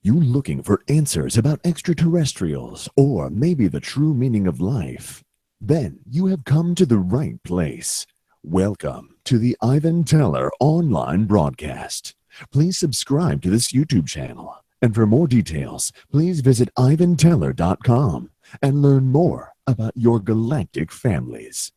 You looking for answers about extraterrestrials or maybe the true meaning of life? Then you have come to the right place. Welcome to the Ivan Teller online broadcast. Please subscribe to this YouTube channel. And for more details, please visit ivanteller.com and learn more about your galactic families.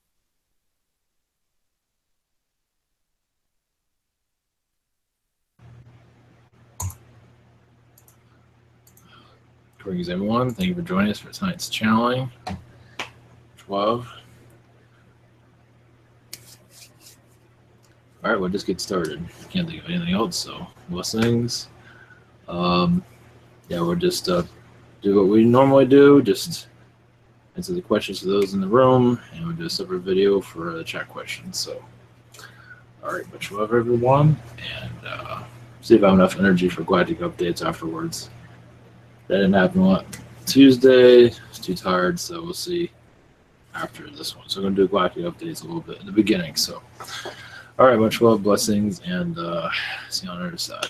Greetings, everyone. Thank you for joining us for tonight's channeling. 12. All right, we'll just get started. Can't think of anything else, so blessings. We'll just do what we normally do, just answer the questions to those in the room, and we'll do a separate video for the chat questions. So, all right, much love, everyone, and see if I have enough energy for galactic updates afterwards. That didn't happen on Tuesday. I was too tired, so we'll see after this one. So I'm going to do galactic updates a little bit in the beginning. So, all right, much love, blessings, and see you on the other side.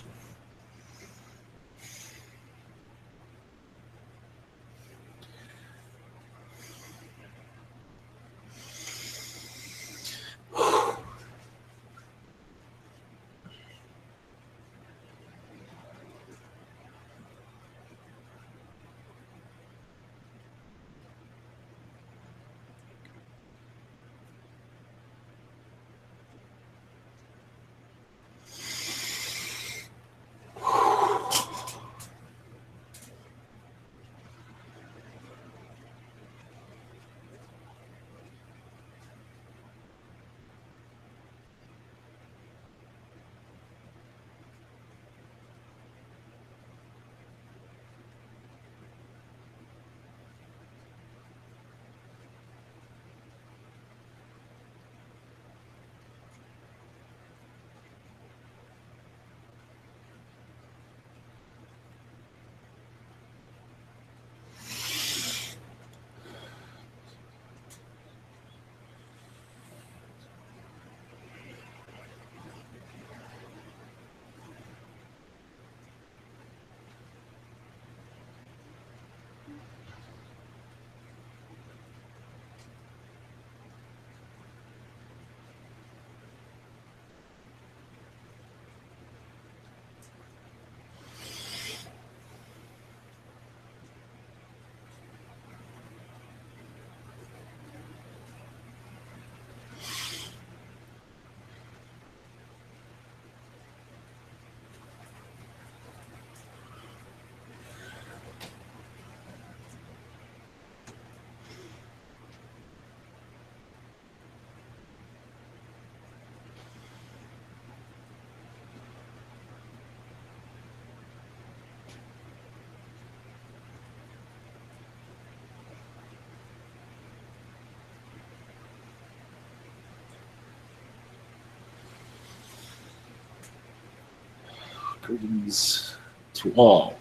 Greetings to all.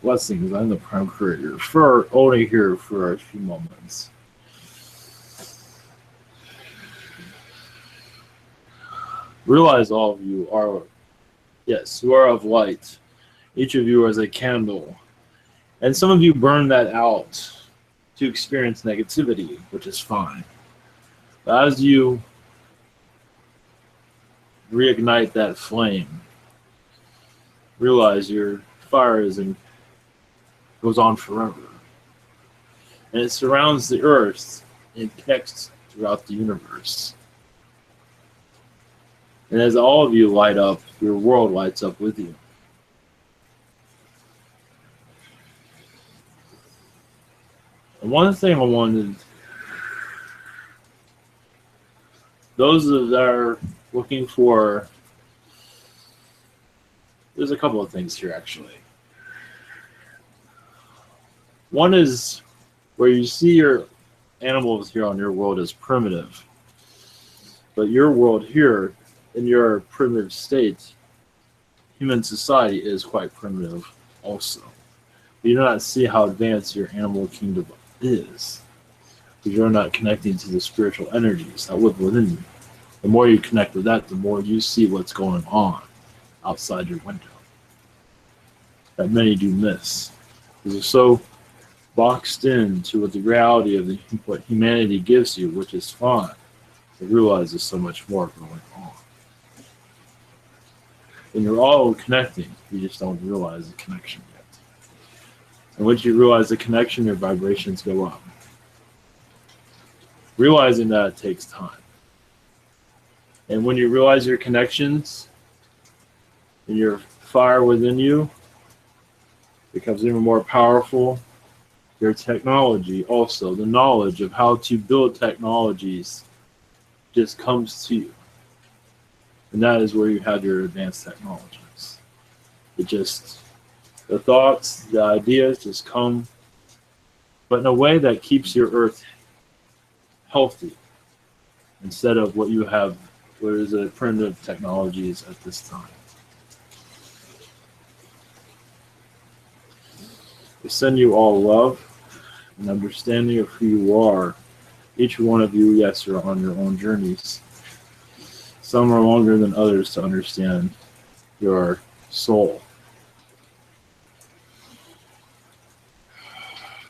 Blessings. I'm the Prime Creator. Only here for a few moments. Realize all of you are, you are of light. Each of you is a candle. And some of you burn that out to experience negativity, which is fine. But as you reignite that flame, realize your fire goes on forever, and it surrounds the earth and connects throughout the universe. And as all of you light up, your world lights up with you. And one thing I wanted, those that are looking for, there's a couple of things here actually. One is where you see your animals here on your world as primitive, but your world here in your primitive state, human society is quite primitive also. You do not see how advanced your animal kingdom is, because you're not connecting to the spiritual energies that live within you. The more you connect with that, the more you see what's going on. outside your window that many do miss. Because they're so boxed into what the reality of what humanity gives you, which is fine. They realize there's so much more going on. And you're all connecting. You just don't realize the connection yet. And once you realize the connection, your vibrations go up. Realizing that takes time. And when you realize your connections and your fire within you becomes even more powerful, your technology also, the knowledge of how to build technologies just comes to you. And that is where you have your advanced technologies. The thoughts, the ideas just come, but in a way that keeps your earth healthy instead of what you have, what is a primitive technologies at this time. I send you all love and understanding of who you are. Each one of you, yes, are on your own journeys. Some are longer than others to understand your soul.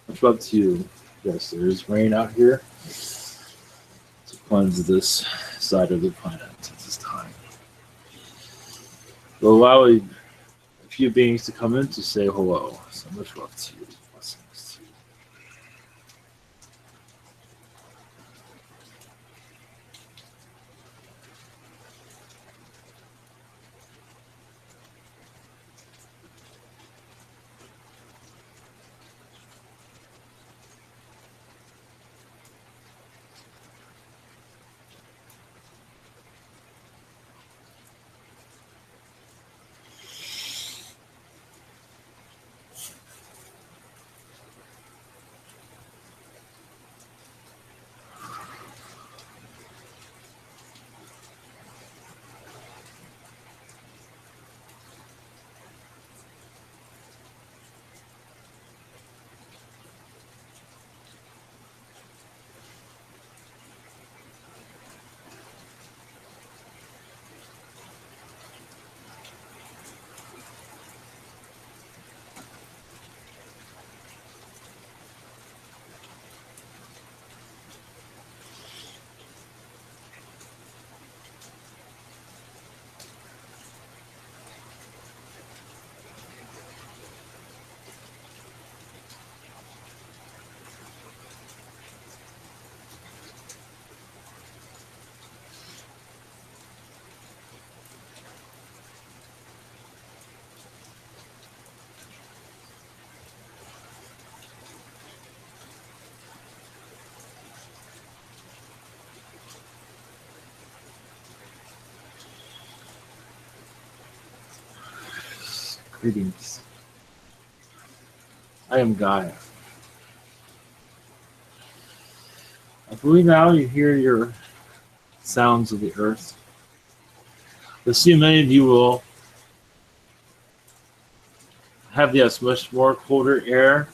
Much love to you. Yes, there is rain out here to cleanse this side of the planet at this time. We'll allow a few beings to come in to say hello. So much love to you. Blessings to you. Greetings. I am Gaia. I believe now you hear your sounds of the earth. You'll see many of you will have much more colder air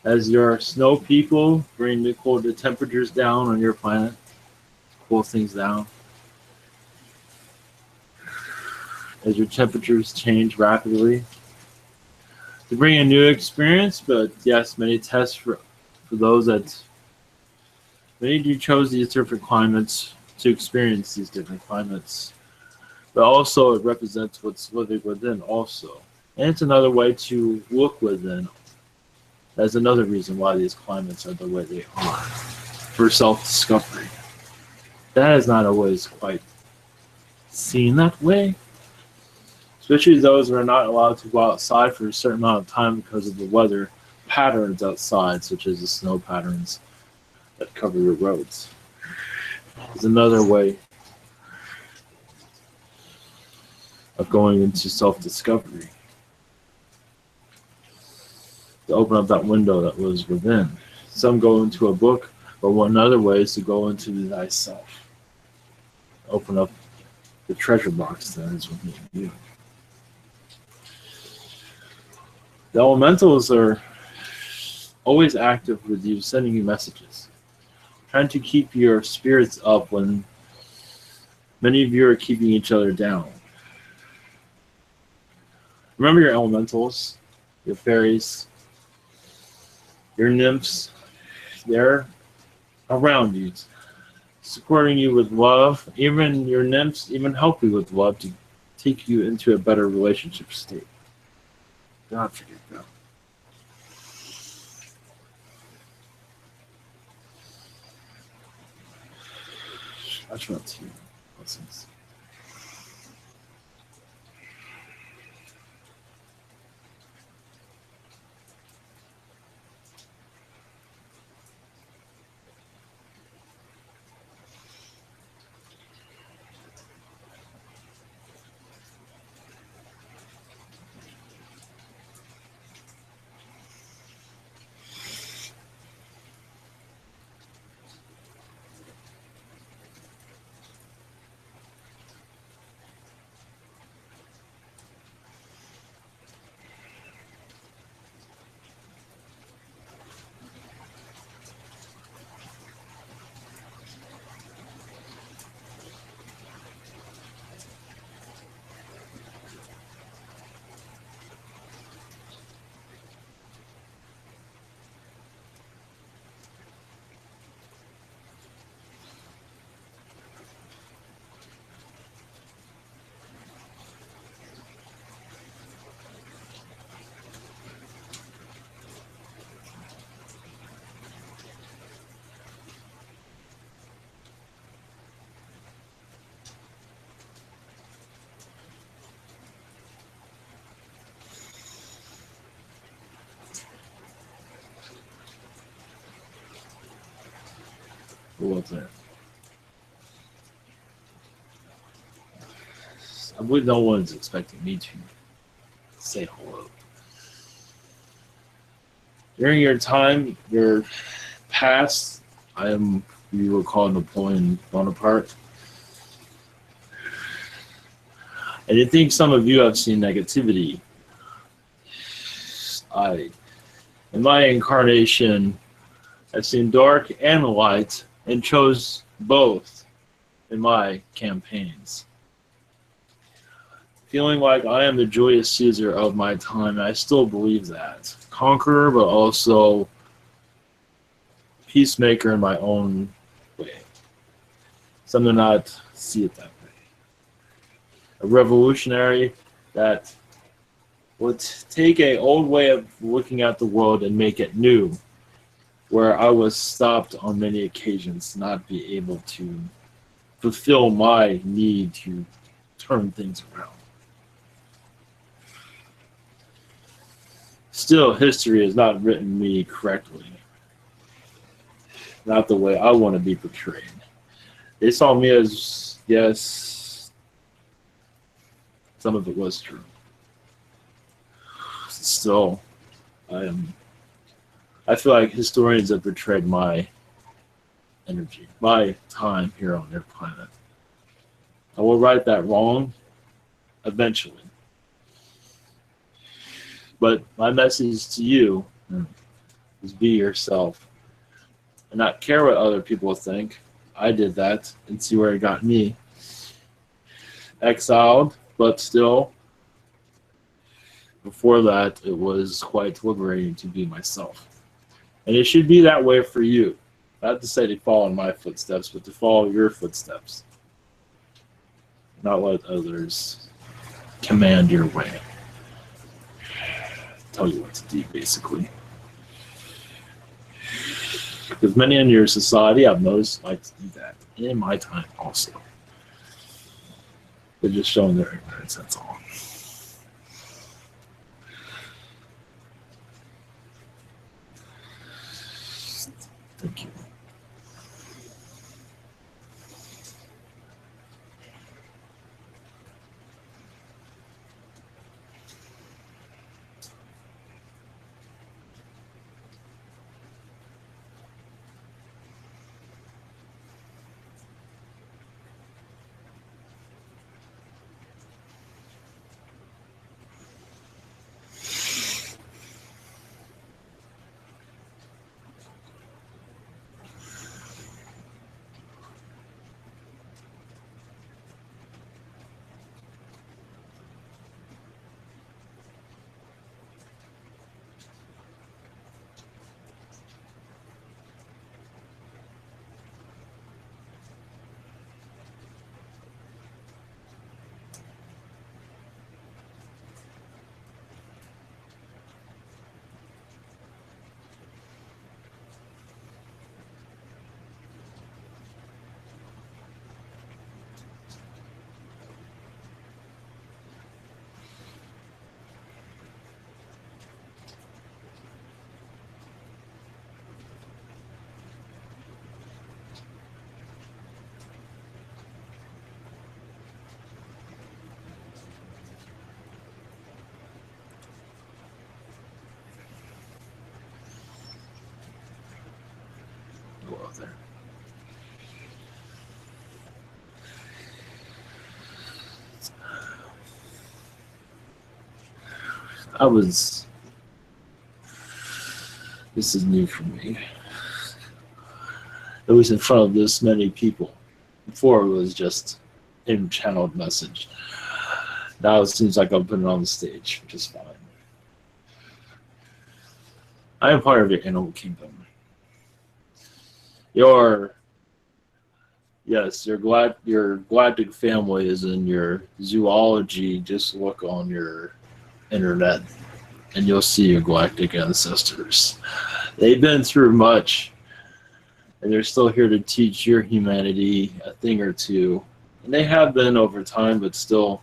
as your snow people bring the colder temperatures down on your planet, cool things down. As your temperatures change rapidly. To bring a new experience, but yes, many tests for those that many of you chose these different climates to experience these different climates. But also it represents what's living within also. And it's another way to look within. That's another reason why these climates are the way they are. For self-discovery. That is not always quite seen that way. Especially those who are not allowed to go outside for a certain amount of time because of the weather patterns outside, such as the snow patterns that cover your roads. It's another way of going into self-discovery. To open up that window that was within. Some go into a book, but one other way is to go into thyself. Open up the treasure box that is within you. The elementals are always active with you, sending you messages. Trying to keep your spirits up when many of you are keeping each other down. Remember your elementals, your fairies, your nymphs. They're around you, supporting you with love. Even your nymphs even help you with love to take you into a better relationship state. Do not forget that. Much love to you. Blessings. Who was there? I believe no one's expecting me to say hello. During your time, your past, I am who you would call Napoleon Bonaparte. And I think some of you have seen negativity. In my incarnation, I've seen dark and light and chose both in my campaigns. Feeling like I am the Julius Caesar of my time, and I still believe that. Conqueror, but also peacemaker in my own way. Some do not see it that way. A revolutionary that would take an old way of looking at the world and make it new, where I was stopped on many occasions to not be able to fulfill my need to turn things around. Still, history has not written me correctly. Not the way I want to be portrayed. They saw me as, yes, some of it was true. Still, I feel like historians have betrayed my energy, my time here on their planet. I will right that wrong eventually. But my message to you is be yourself and not care what other people think. I did that and see where it got me. Exiled, but still, before that, it was quite liberating to be myself. And it should be that way for you. Not to say to follow in my footsteps, but to follow your footsteps. Not let others command your way. Tell you what to do, basically. Because many in your society, I've noticed, like to do that in my time also. They're just showing their ignorance, that's all. Thank you. there. This is new for me. It was in front of this many people. Before it was just in-channeled message. Now it seems like I'm putting it on the stage, which is fine. I am part of your animal kingdom. Your galactic family is in your zoology. Just look on your internet and you'll see your galactic ancestors. They've been through much, and they're still here to teach your humanity a thing or two. And they have been over time, but still,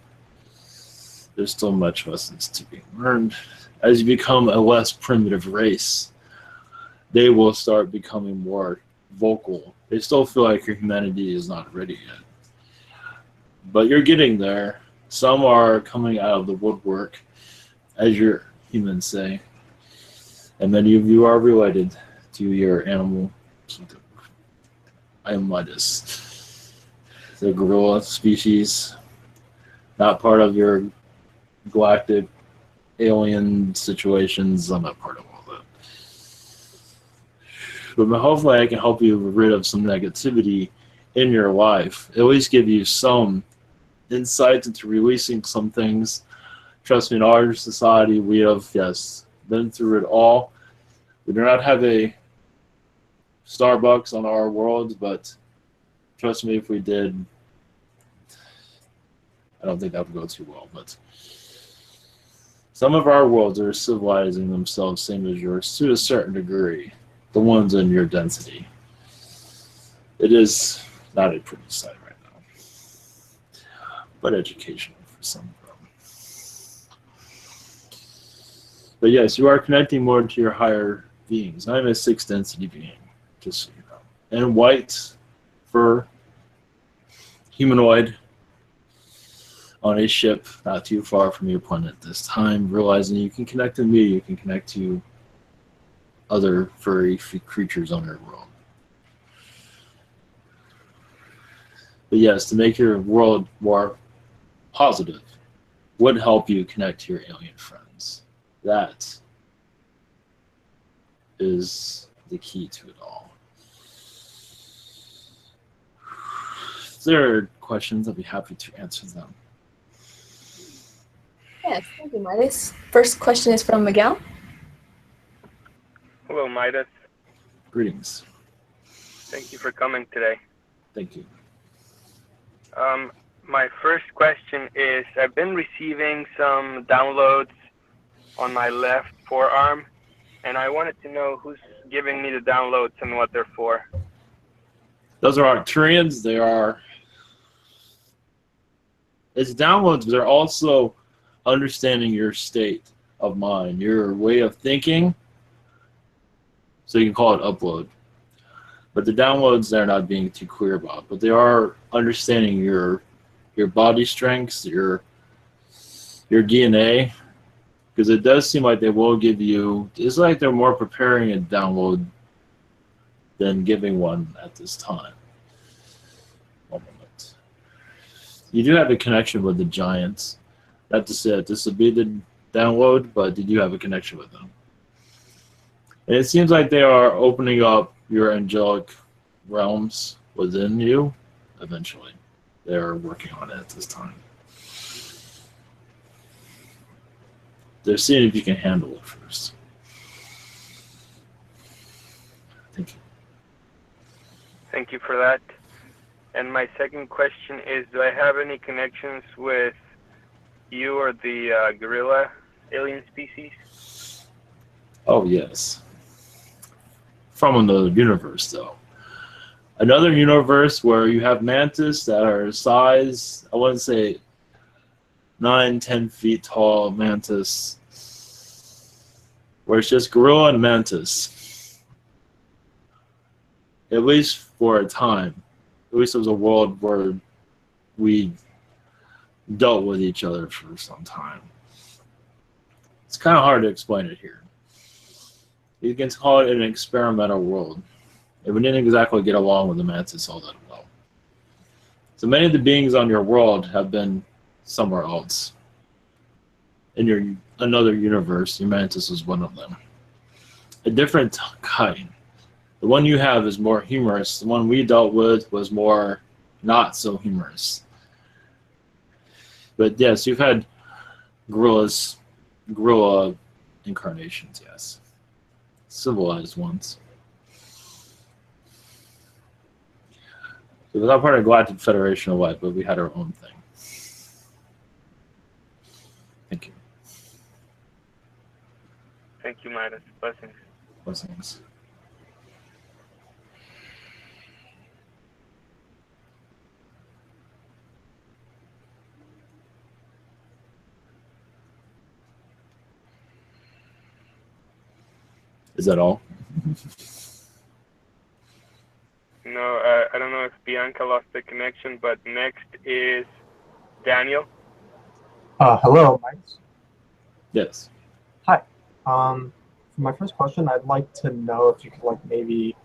there's still much lessons to be learned. As you become a less primitive race, they will start becoming more vocal. They still feel like your humanity is not ready yet. But you're getting there. Some are coming out of the woodwork, as your humans say. And many of you are related to your animal kingdom. I am Midas, the gorilla species, not part of your galactic alien situations. I'm not part of all that. But hopefully I can help you get rid of some negativity in your life. At least give you some insight into releasing some things. Trust me, in our society, we have, yes, been through it all. We do not have a Starbucks on our world, but trust me, if we did, I don't think that would go too well. But some of our worlds are civilizing themselves, same as yours, to a certain degree. The ones in your density. It is not a pretty sight right now, but educational for some of them. But yes, you are connecting more to your higher beings. I'm a 6th density being, just so you know. And white fur, humanoid, on a ship not too far from your planet this time, realizing you can connect to me, you can connect to other furry creatures on your world. But yes, to make your world more positive would help you connect to your alien friends. That is the key to it all. If there are questions, I'll be happy to answer them. Yes, thank you, Midas. First question is from Miguel. Hello, Midas. Greetings. Thank you for coming today. Thank you. My first question is, I've been receiving some downloads on my left forearm, and I wanted to know who's giving me the downloads and what they're for. Those are Arcturians. It's downloads, but they're also understanding your state of mind, your way of thinking. So you can call it upload. But the downloads they're not being too clear about. But they are understanding your body strengths, your DNA. Because it does seem like they will give you, it's like they're more preparing a download than giving one at this time. One moment. You do have a connection with the giants. Not to say that this would be the download, but you do have a connection with them. And it seems like they are opening up your angelic realms within you eventually. They're working on it at this time. They're seeing if you can handle it first. Thank you. Thank you for that. And my second question is, do I have any connections with you or the gorilla alien species? Oh, yes. From another universe, though. Another universe where you have mantis that are size, I wouldn't say 9-10 feet tall mantis, where it's just gorilla and mantis. At least for a time. At least it was a world where we dealt with each other for some time. It's kind of hard to explain it here. You can call it an experimental world. and we didn't exactly get along with the mantis all that well. So many of the beings on your world have been somewhere else. In another universe, your mantis was one of them. A different kind. The one you have is more humorous. The one we dealt with was more not so humorous. But yes, you've had gorilla incarnations, yes. Civilized ones. So we're not part of the Galactic Federation of Life, but we had our own thing. Thank you. Thank you, Midas. Blessings. Blessings. Is that all? No, I don't know if Bianca lost the connection, but next is Daniel. Hello, Mike. Yes. Hi. For my first question, I'd like to know if you could like maybe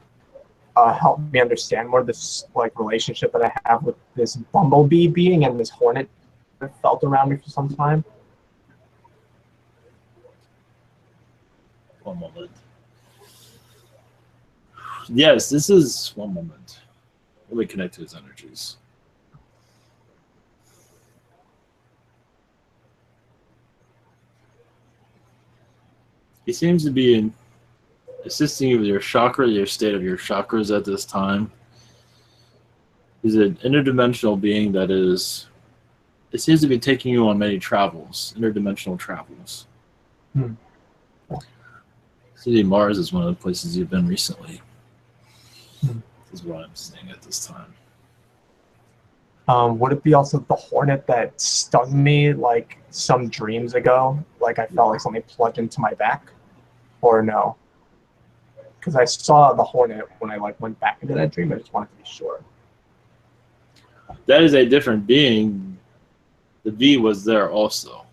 help me understand more this like relationship that I have with this bumblebee being and this hornet that felt around me for some time. One moment. Yes, this is one moment. Let me connect to his energies. He seems to be assisting you with your chakra, your state of your chakras at this time. He's an interdimensional being that is, it seems to be taking you on many travels, interdimensional travels. See, Mars is one of the places you've been recently. Is what I'm saying at this time. Would it be also the hornet that stung me like some dreams ago? Like I felt like something plugged into my back, or no? Because I saw the hornet when I like went back into that dream. I just wanted to be sure. That is a different being. The V was there also,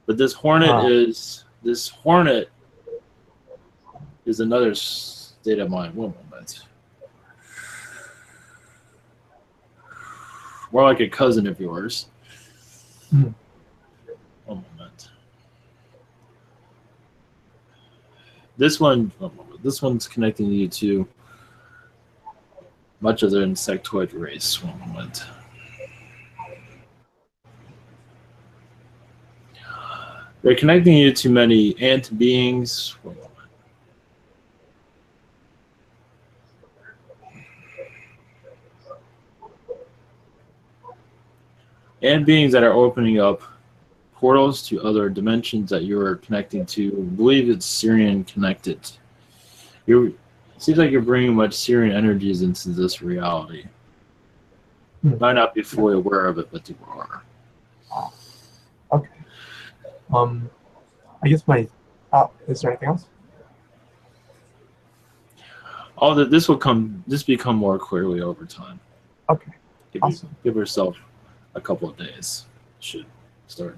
but this hornet is another state of mind. One moment. More like a cousin of yours. One moment. This one's connecting you to much of the insectoid race. One moment. They're connecting you to many ant beings. One moment. And beings that are opening up portals to other dimensions that you're connecting to. I believe it's Syrian connected. It seems like you're bringing much Syrian energies into this reality. You might not be fully aware of it, but you are. Okay. I guess my. Is there anything else? All that this become more clearly over time. Okay. Awesome. Give yourself a couple of days. Should start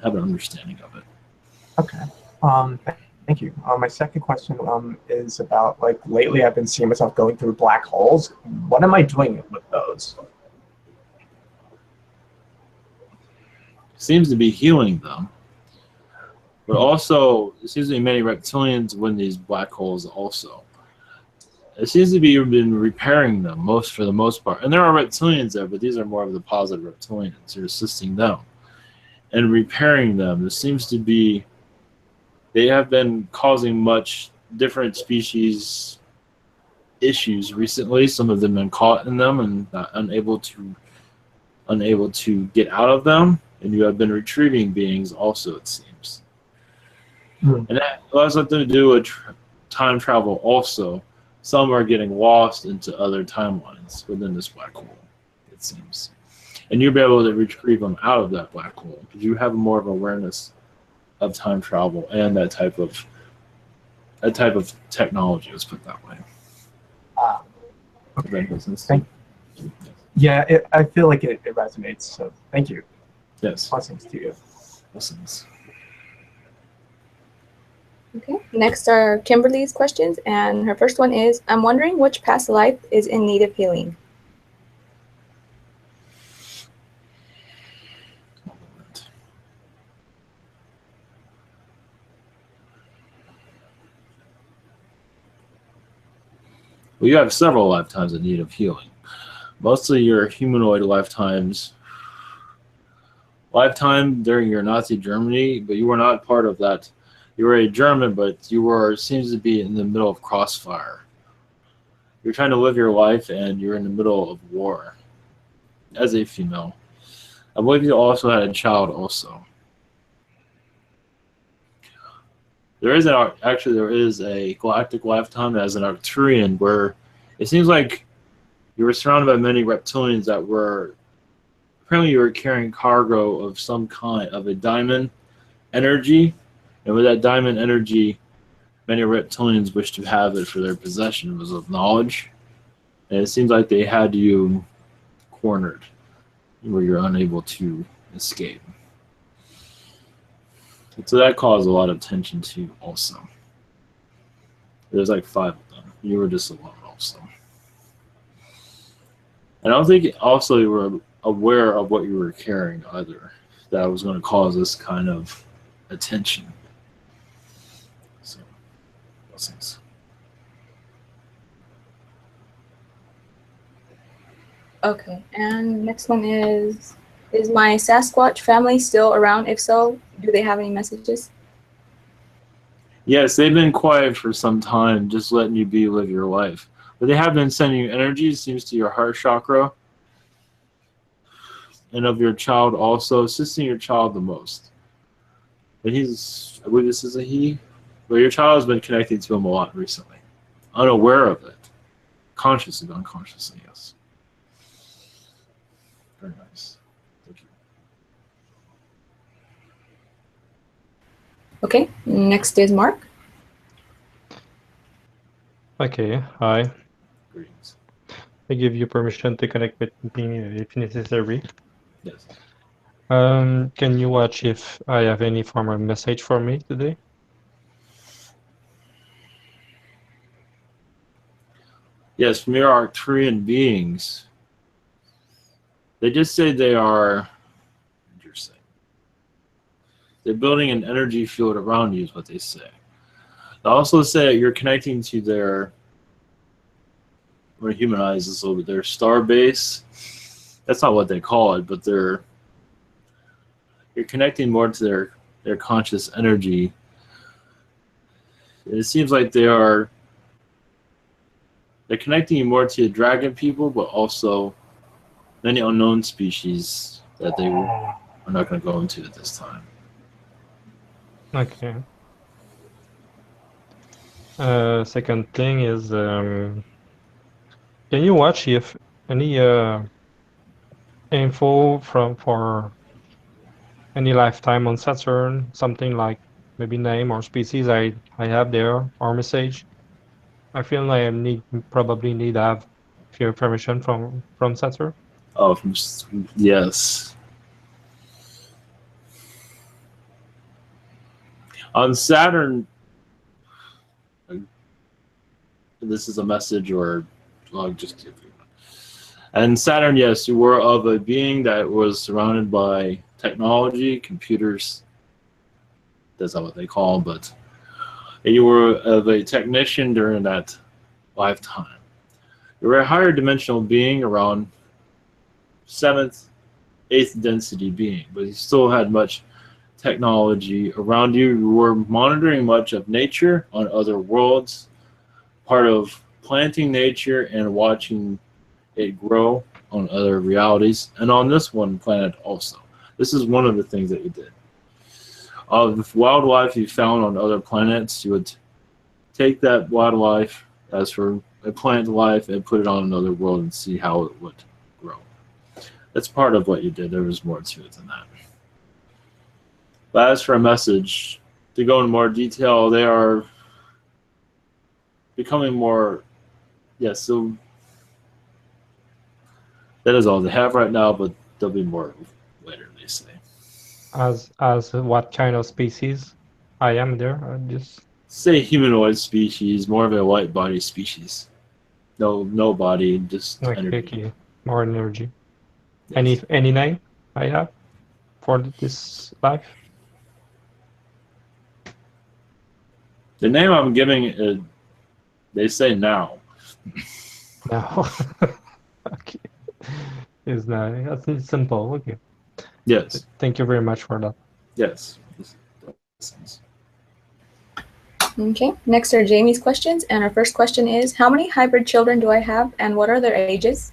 have an understanding of it. Okay. Thank you. My second question is about like lately I've been seeing myself going through black holes. What am I doing with those? Seems to be healing them, but also it seems to be many reptilians win these black holes also. It seems to be you've been repairing them for the most part. And there are reptilians there, but these are more of the positive reptilians. You're assisting them and repairing them. There seems to be they have been causing much different species issues recently. Some of them have been caught in them and unable to get out of them. And you have been retrieving beings also, it seems. And that has something to do with time travel also. Some are getting lost into other timelines within this black hole, it seems. And you'll be able to retrieve them out of that black hole because you have more of awareness of time travel and that type of technology, let's put it that way. Okay. Yeah, I feel like it resonates, so thank you. Yes. Blessings to you. Blessings. Okay. Next are Kimberly's questions, and her first one is, I'm wondering which past life is in need of healing. Well, you have several lifetimes in need of healing. Mostly your humanoid lifetime during your Nazi Germany, but you were not part of that. You were a German, but you were seems to be in the middle of crossfire. You're trying to live your life, and you're in the middle of war as a female. I believe you also had a child also. There is a galactic lifetime as an Arcturian where it seems like you were surrounded by many reptilians that were apparently you were carrying cargo of some kind of a diamond energy, and with that diamond energy, many reptilians wished to have it for their possession. It was of knowledge, and it seems like they had you cornered where you're unable to escape. So that caused a lot of tension too also. There's like 5 of them. You were just alone also. And I don't think also you were aware of what you were carrying either. That was going to cause this kind of attention. So, blessings. Okay, and next one is my Sasquatch family still around? If so, do they have any messages? Yes, they've been quiet for some time, just letting you live your life. But they have been sending you energy, seems to your heart chakra, and of your child also, assisting your child the most. But I believe this is a he, but your child has been connecting to him a lot recently. Unaware of it. Consciously, but unconsciously, yes. Very nice. Thank you. Okay, next is Mark. Okay, hi. Greetings. I give you permission to connect with me if necessary. Yes. Can you watch if I have any form of message for me today? Yes, from your Arcturian beings. They just say they are interesting. They're building an energy field around you is what they say. They also say that you're connecting to their, I'm going to humanize this a little bit, their star base. That's not what they call it, but you're connecting more to their conscious energy. It seems like they're connecting you more to dragon people, but also many unknown species that they are not going to go into at this time. Okay. Second thing is, can you watch if any info for any lifetime on Saturn, something like maybe name or species I have there or message? I feel like I probably need to have your permission from Saturn. Oh, yes. On Saturn, this is a message, or I'll just give you. And Saturn, yes, you were of a being that was surrounded by technology, computers. That's not what they call them, but you were of a technician during that lifetime. You were a higher dimensional being, around 7th, 8th density being, but you still had much technology around you. You were monitoring much of nature on other worlds, part of planting nature and watching it grow on other realities, and on this one planet also. This is one of the things that you did. Of wildlife you found on other planets, you would take that wildlife as for a plant life and put it on another world and see how it would grow. That's part of what you did. There was more to it than that. But as for a message, to go into more detail, they are becoming more, yes, so that is all they have right now, but there'll be more later, they say. As what kind of species I am there? Just say humanoid species, more of a light body species. No body, just Like energy. okay, more energy. Yes. Any name I have for this life? The name I'm giving is, they say now. No. Okay. It's not. It's simple. Okay. Yes. Thank you very much for that. Yes. Okay. Next are Jamie's questions, and our first question is: how many hybrid children do I have, and what are their ages?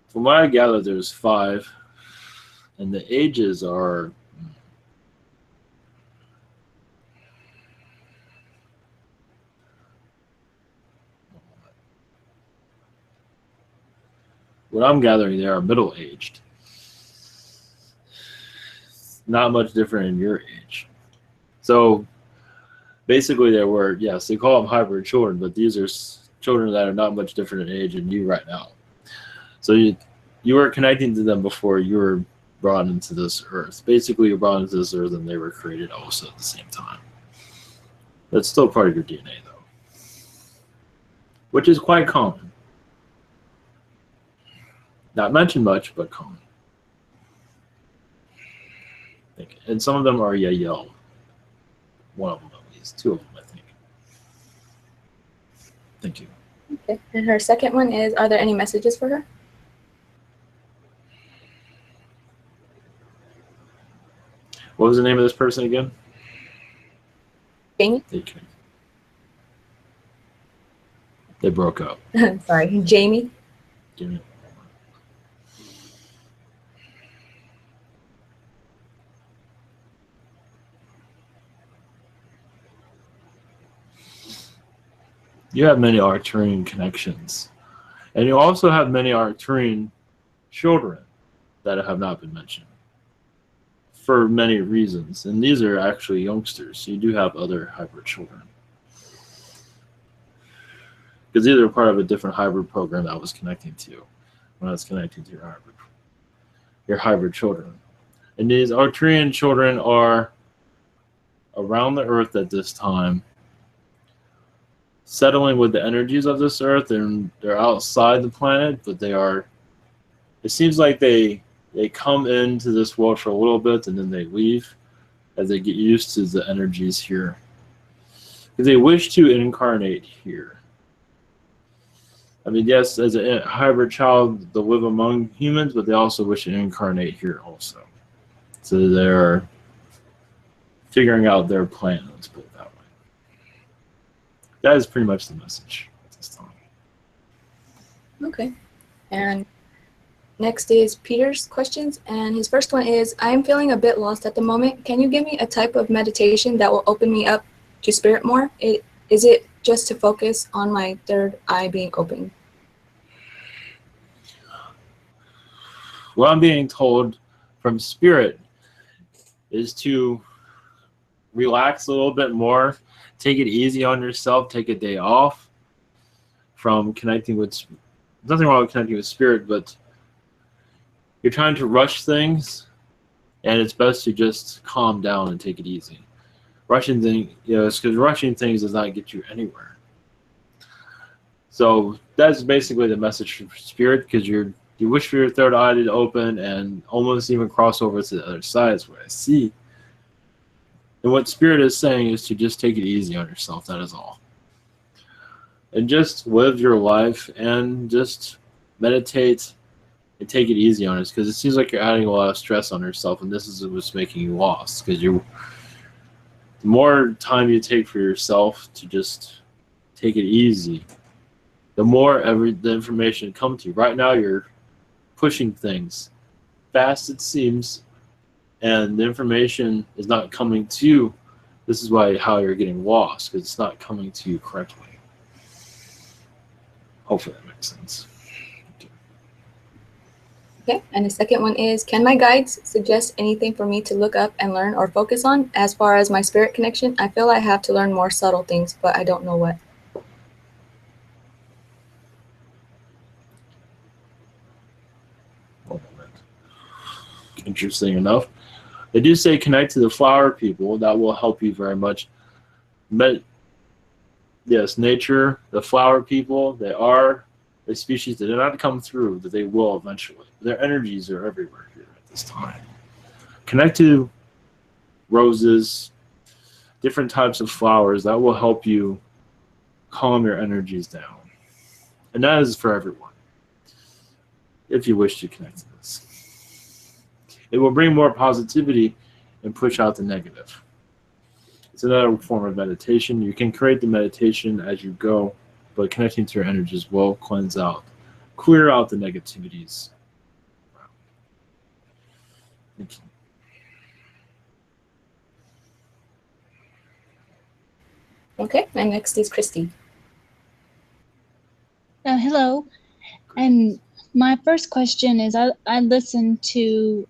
From what I gather, there's 5, and the ages are. What I'm gathering, they are middle-aged. Not much different in your age. So basically, they were, yes, they call them hybrid children, but these are children that are not much different in age than you right now. So you were connecting to them before you were brought into this earth. Basically, you're brought into this earth and they were created also at the same time. That's still part of your DNA, though, which is quite common. Not mentioned much, but common. And some of them are Yael. One of them at least. 2 of them, I think. Thank you. Okay. And her second one is: are there any messages for her? What was the name of this person again? Jamie. Okay. They broke up. Sorry, Jamie. Give me. You have many Arcturian connections. And you also have many Arcturian children that have not been mentioned for many reasons. And these are actually youngsters. So you do have other hybrid children. Because these are part of a different hybrid program that I was connecting to when I was connecting to your hybrid children. And these Arcturian children are around the Earth at this time, settling with the energies of this Earth, and they're outside the planet, but they are. It seems like they come into this world for a little bit and then they leave as they get used to the energies here. Because they wish to incarnate here. I mean, yes, as a hybrid child, they'll live among humans, but they also wish to incarnate here also. So they're figuring out their plan, let's put it that way. That is pretty much the message at this time. Okay. And next is Peter's questions, and his first one is: I am feeling a bit lost at the moment. Can you give me a type of meditation that will open me up to spirit more? Is it just to focus on my third eye being open? What I'm being told from spirit is to relax a little bit more, take it easy on yourself, take a day off from connecting with. Nothing wrong with connecting with spirit, but you're trying to rush things, and it's best to just calm down and take it easy. Rushing things, it's because rushing things does not get you anywhere. So that's basically the message from spirit, because you wish for your third eye to open and almost even cross over to the other side is what I see. And what spirit is saying is to just take it easy on yourself. That is all. And just live your life and just meditate and take it easy on us, because it seems like you're adding a lot of stress on yourself, and this is what's making you lost. Because the more time you take for yourself to just take it easy, the more the information comes to you. Right now, you're pushing things fast, it seems, and the information is not coming to you. This is how you're getting lost, because it's not coming to you correctly. Hopefully that makes sense. Okay, and the second one is: can my guides suggest anything for me to look up and learn or focus on as far as my spirit connection? I feel I have to learn more subtle things, but I don't know what. Interesting enough, They do say connect to the flower people. That will help you very much. Yes, nature, the flower people, they are a species that did not come through, that they will eventually. Their energies are everywhere here at this time. Connect to roses, different types of flowers. That will help you calm your energies down. And that is for everyone, if you wish to connect to this. It will bring more positivity and push out the negative. It's another form of meditation. You can create the meditation as you go, but connecting to your energies will cleanse out, clear out the negativities. Thank you. Okay, and next is Christie. Hello. And my first question is I listened to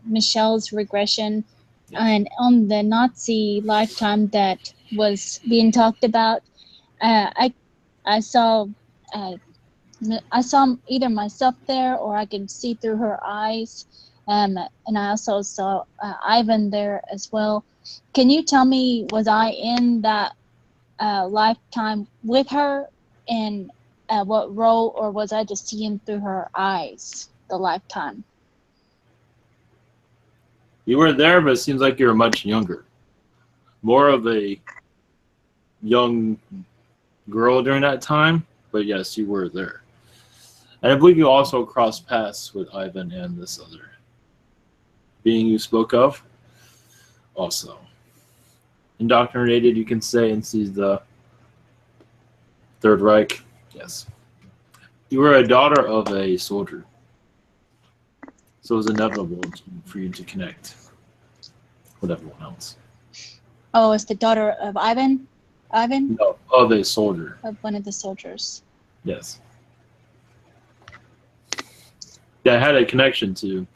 Michelle's regression and on the Nazi lifetime that was being talked about. I saw either myself there or I could see through her eyes. And I also saw Ivan there as well. Can you tell me, was I in that lifetime with her, and what role, or was I just seeing through her eyes the lifetime? You were there, but it seems like you were much younger. More of a young girl during that time, but yes, you were there. And I believe you also crossed paths with Ivan and this other being you spoke of. Also indoctrinated, you can say, and sees the Third Reich. Yes. You were a daughter of a soldier. So it was inevitable for you to connect with everyone else. Oh, it's the daughter of Ivan? Ivan? No, of a soldier. Of one of the soldiers. Yes. Yeah, I had a connection to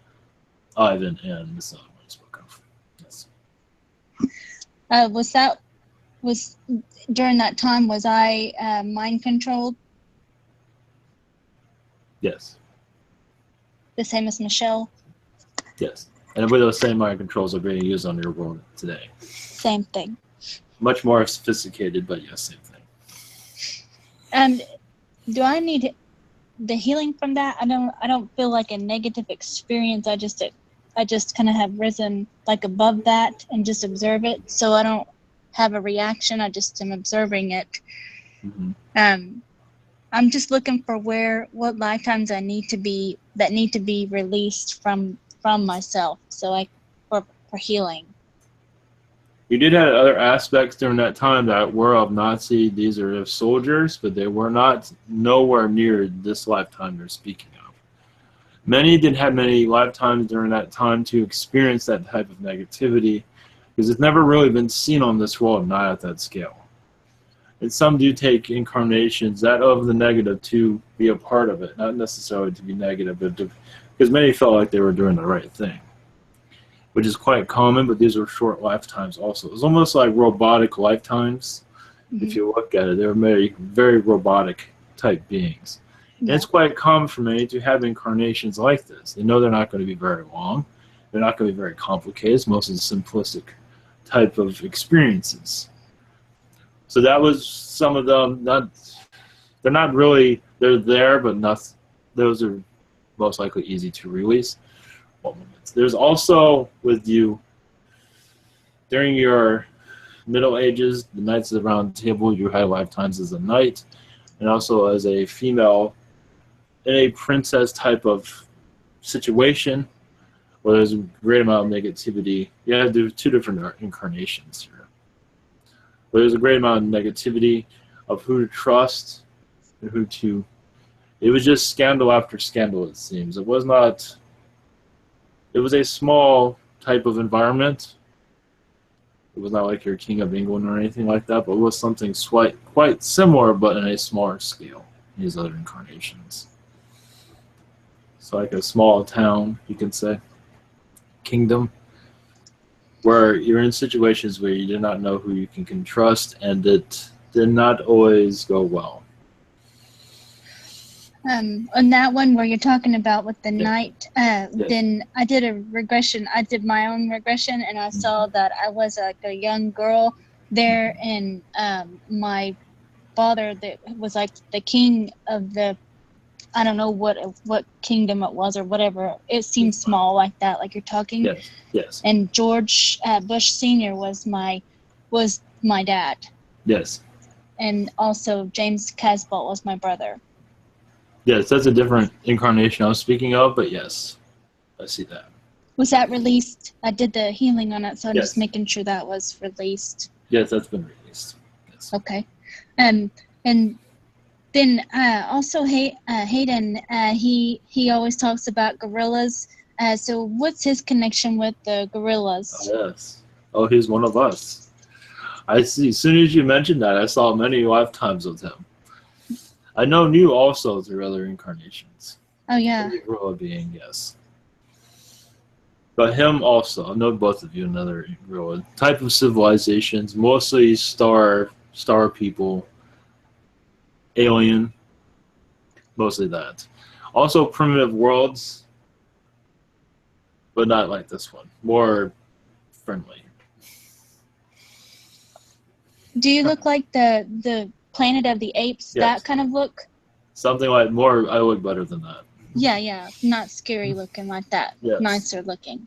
Ivan and this other one I spoke of. Yes. Was during that time, was I mind controlled? Yes. The same as Michelle? Yes. And I believe those same mind controls are being used on your world today. Same thing. Much more sophisticated, but yes, same thing. And do I need the healing from that? I don't feel like a negative experience. I just kind of have risen like above that and just observe it. So I don't have a reaction. I just am observing it. Mm-hmm. I'm just looking for what lifetimes I need to be released from myself. So for healing. You did have other aspects during that time that were of Nazi. These are of soldiers, but they were nowhere near this lifetime you're speaking of. Many didn't have many lifetimes during that time to experience that type of negativity, because it's never really been seen on this world, not at that scale. And some do take incarnations that of the negative to be a part of it, not necessarily to be negative, but because many felt like they were doing the right thing, which is quite common, but these are short lifetimes also. It's almost like robotic lifetimes. Mm-hmm. If you look at it, they're very, very robotic type beings. Yeah. And it's quite common for many to have incarnations like this. They know they're not going to be very long. They're not going to be very complicated. It's mostly simplistic type of experiences. So that was some of them. They're not really, they're there, but those are most likely easy to release. There's also with you, during your Middle Ages, the Knights of the Round Table, you had lifetimes as a knight, and also as a female in a princess type of situation where there's a great amount of negativity. You have to do two different incarnations here. But there's a great amount of negativity of who to trust and who to... It was just scandal after scandal, it seems. It was not... It was a small type of environment. It was not like your King of England or anything like that, but it was something quite similar, but in a smaller scale, these other incarnations. So like a small town, you can say, kingdom, where you're in situations where you do not know who you can trust, and it did not always go well. On that one where you're talking about with the Yeah. night, Yes. then I did a regression. I did my own regression, and I saw that I was like a young girl there, and my father that was like the king of the, I don't know what kingdom it was or whatever. It seemed small like that, like you're talking. Yes. Yes. And George Bush Sr. was my dad, Yes. and also James Casbolt was my brother. Yes, that's a different incarnation I was speaking of, but yes, I see that. Was that released? I did the healing on it, so I'm Yes. just making sure that was released. Yes, that's been released. Yes. Okay. And then also Hayden, he always talks about gorillas. So what's his connection with the gorillas? Oh, yes. Oh, he's one of us. I see. As soon as you mentioned that, I saw many lifetimes with him. I know you also through other incarnations. Oh yeah. The gorilla being, yes. But him also. I know both of you another gorilla. Type of civilizations, mostly star people, alien, mostly that. Also primitive worlds, but not like this one. More friendly. Do you look like the Planet of the Apes? Yes. That kind of look? Something like more, I look better than that. Yeah. Not scary looking like that. Yes. Nicer looking.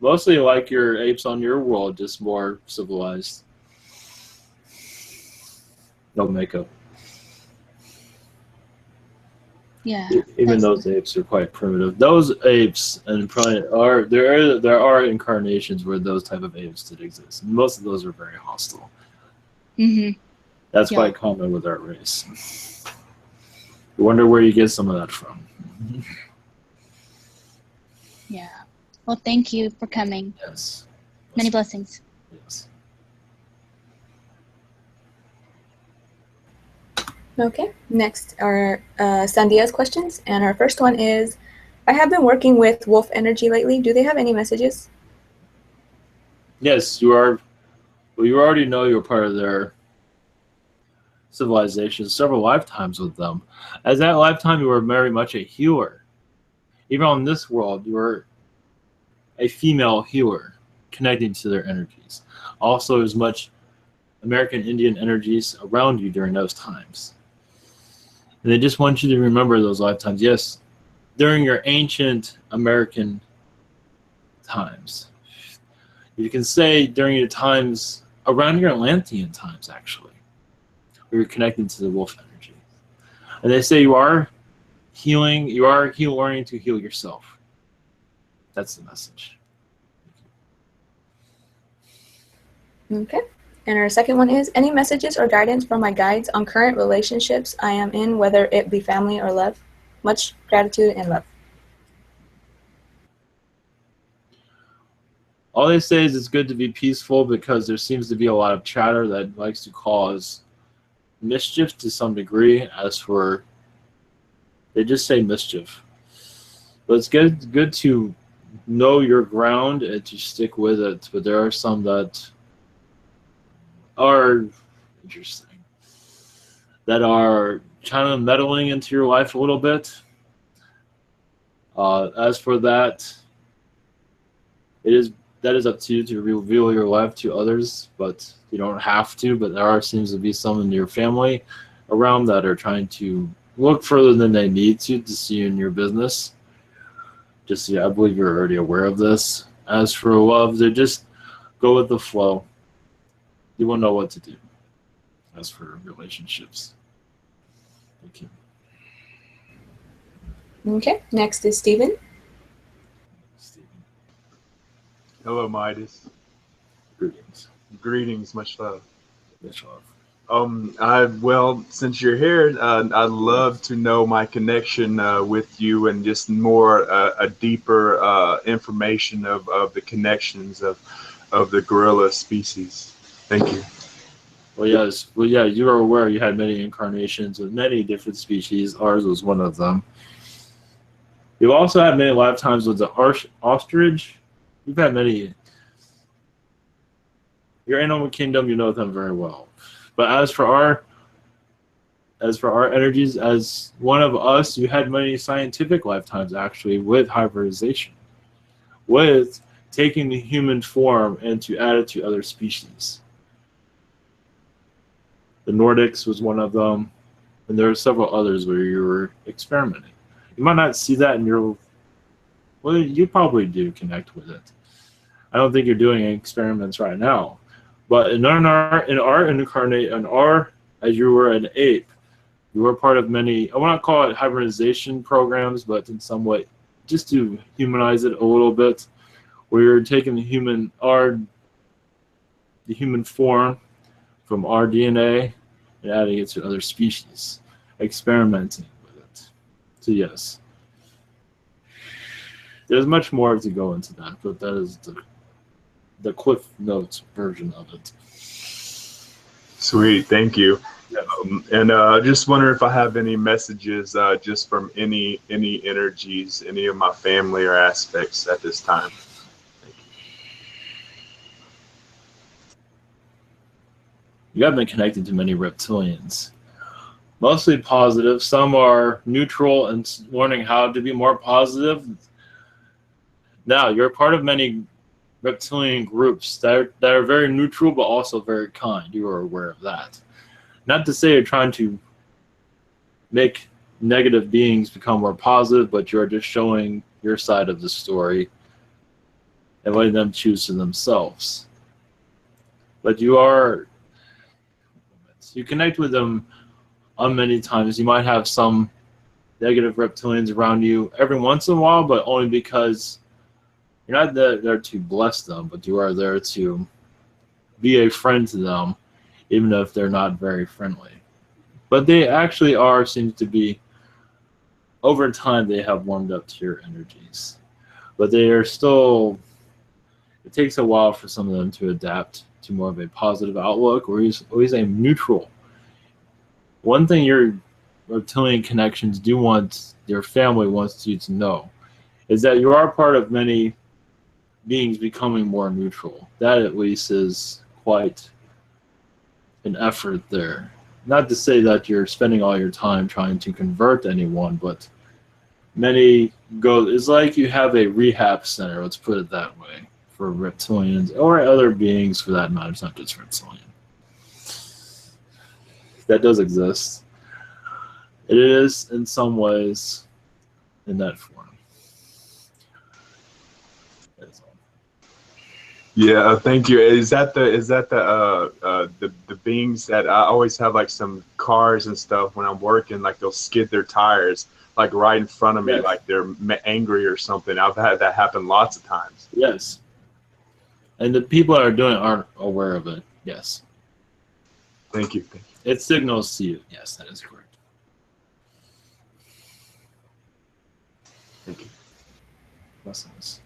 Mostly like your apes on your world, just more civilized. No makeup. Yeah. Even those apes are quite primitive. Those apes and probably there are incarnations where those type of apes did exist. And most of those are very hostile. Mm-hmm. That's Yeah. quite common with our race. I wonder where you get some of that from. Yeah. Well, thank you for coming. Yes. Many blessings. Yes. Okay, next are Sandia's questions. And our first one is, I have been working with wolf energy lately. Do they have any messages? Yes, you are. Well, you already know you're part of their civilization several lifetimes with them. As that lifetime, you were very much a healer. Even on this world, you were a female healer connecting to their energies. Also, as much American Indian energies around you during those times. And they just want you to remember those lifetimes. Yes, during your ancient American times. You can say during your times, around your Atlantean times, actually, where you're connecting to the wolf energy. And they say you are healing, learning to heal yourself. That's the message. Okay. And our second one is, any messages or guidance from my guides on current relationships I am in, whether it be family or love? Much gratitude and love. All they say is it's good to be peaceful because there seems to be a lot of chatter that likes to cause mischief to some degree. As for, they just say mischief. But it's good to know your ground and to stick with it. But there are some that are interesting, that are kind of meddling into your life a little bit. As for that, that is up to you to reveal your life to others, but you don't have to. But there seems to be some in your family around that are trying to look further than they need to see you in your business. I believe you're already aware of this. As for love, they just go with the flow. You won't know what to do. As for relationships. Thank you. Okay. Next is Stephen. Stephen. Hello, Midas. Greetings. Greetings, much love. Much love. Well, since you're here, I'd love to know my connection with you and just more a deeper information of the connections of the gorilla species. Thank you. Well, yes. Well, yeah. You are aware you had many incarnations with many different species. Ours was one of them. You've also had many lifetimes with the ostrich. You've had many. Your animal kingdom, you know them very well. But as for our as for our energies, as one of us, you had many scientific lifetimes actually with hybridization, with taking the human form and to add it to other species. The Nordics was one of them, and there are several others where you were experimenting. You might not see that in your, well, you probably do connect with it. I don't think you're doing experiments right now, but in our incarnate, as you were an ape, you were part of many, I will not call it hybridization programs, but in some way, just to humanize it a little bit, where you're taking the human form from our DNA and adding it to other species, experimenting with it. So yes, there's much more to go into that, but that is the Cliff Notes version of it. Sweet, thank you. Yes. And just wonder if I have any messages just from any energies, any of my family or aspects at this time. You have been connected to many reptilians, mostly positive. Some are neutral and learning how to be more positive. Now, you're part of many reptilian groups that are very neutral but also very kind. You are aware of that. Not to say you're trying to make negative beings become more positive, but you're just showing your side of the story and letting them choose for themselves. But you connect with them on many times. You might have some negative reptilians around you every once in a while, but only because you're not there to bless them, but you are there to be a friend to them, even if they're not very friendly. But they actually seems to be, over time, they have warmed up to your energies. But they are still, it takes a while for some of them to adapt to more of a positive outlook, or always a neutral. One thing your reptilian connections do want, your family wants you to know, is that you are part of many beings becoming more neutral. That at least is quite an effort there. Not to say that you're spending all your time trying to convert anyone, but many go, it's like you have a rehab center, let's put it that way, for reptilians or other beings for that matter. It's not just reptilian. That does exist. It is in some ways in that form. Yeah, thank you. Is that the beings that I always have like some cars and stuff when I'm working, like they'll skid their tires like right in front of me, yes. Like they're angry or something. I've had that happen lots of times. Yes. And the people that are doing it aren't aware of it. Yes. Thank you. It signals to you. Yes, that is correct. Thank you. Blessings.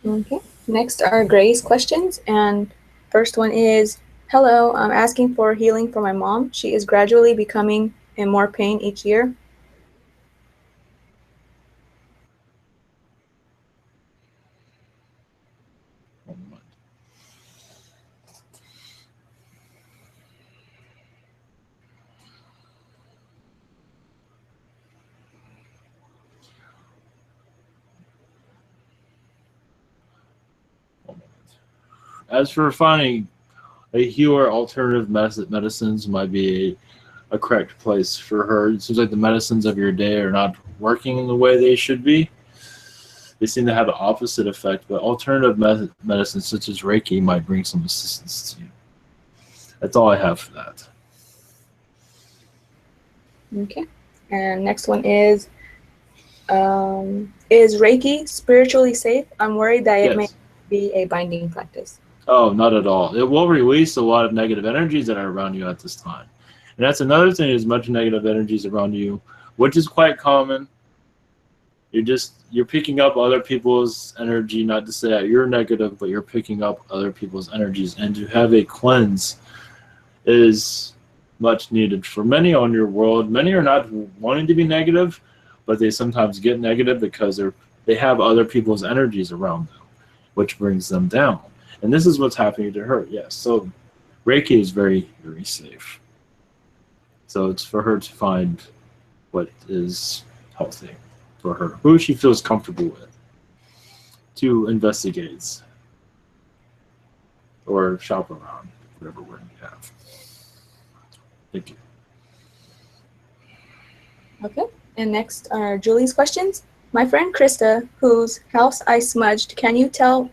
Okay. Next are Grace questions, and first one is, hello, I'm asking for healing for my mom. She is gradually becoming in more pain each year. As for finding a healer, alternative medicines might be a correct place for her. It seems like the medicines of your day are not working in the way they should be. They seem to have the opposite effect, but alternative medicines such as Reiki might bring some assistance to you. That's all I have for that. Okay. And next one is Reiki spiritually safe? I'm worried that it may be a binding practice. Oh, not at all. It will release a lot of negative energies that are around you at this time. And that's another thing, is much negative energies around you, which is quite common. You're picking up other people's energy, not to say that you're negative, but you're picking up other people's energies. And to have a cleanse is much needed for many on your world. Many are not wanting to be negative, but they sometimes get negative because they have other people's energies around them, which brings them down. And this is what's happening to her, yes. So Reiki is very, very safe. So it's for her to find what is healthy for her, who she feels comfortable with, to investigate or shop around, whatever word you have. Thank you. Okay. And next are Julie's questions. My friend Krista, whose house I smudged, can you tell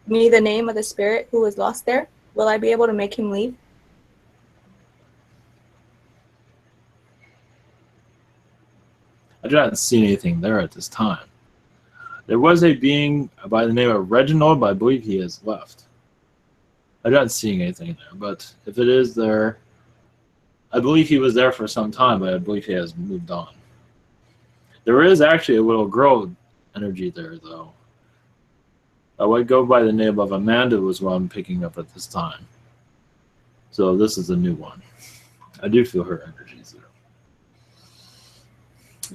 me the name of the spirit who was lost there? Will I be able to make him leave? I do not see anything there at this time. There was a being by the name of Reginald, but I believe he has left. I'm not seeing anything there, but if it is there, I believe he was there for some time, but I believe he has moved on. There is actually a little girl energy there, though. I would go by the name of Amanda was what I'm picking up at this time. So this is a new one. I do feel her energies there.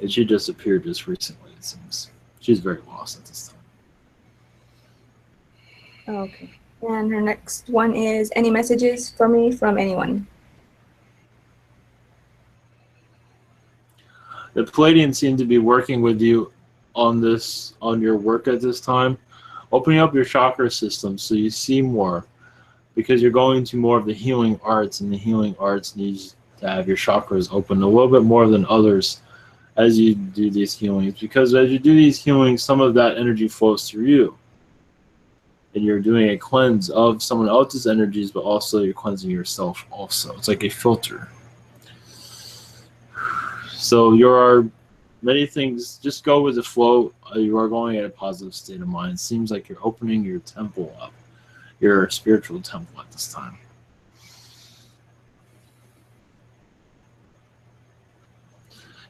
And she just appeared just recently, it seems. She's very lost at this time. Okay. And her next one is, any messages for me from anyone? The Palladians seem to be working with you on this, on your work at this time, opening up your chakra system so you see more, because you're going to more of the healing arts, and the healing arts needs to have your chakras open a little bit more than others as you do these healings, because as you do these healings, some of that energy flows through you. And you're doing a cleanse of someone else's energies, but also you're cleansing yourself also. It's like a filter. So there are many things, just go with the flow. You are going at a positive state of mind. It seems like you're opening your temple up, your spiritual temple at this time.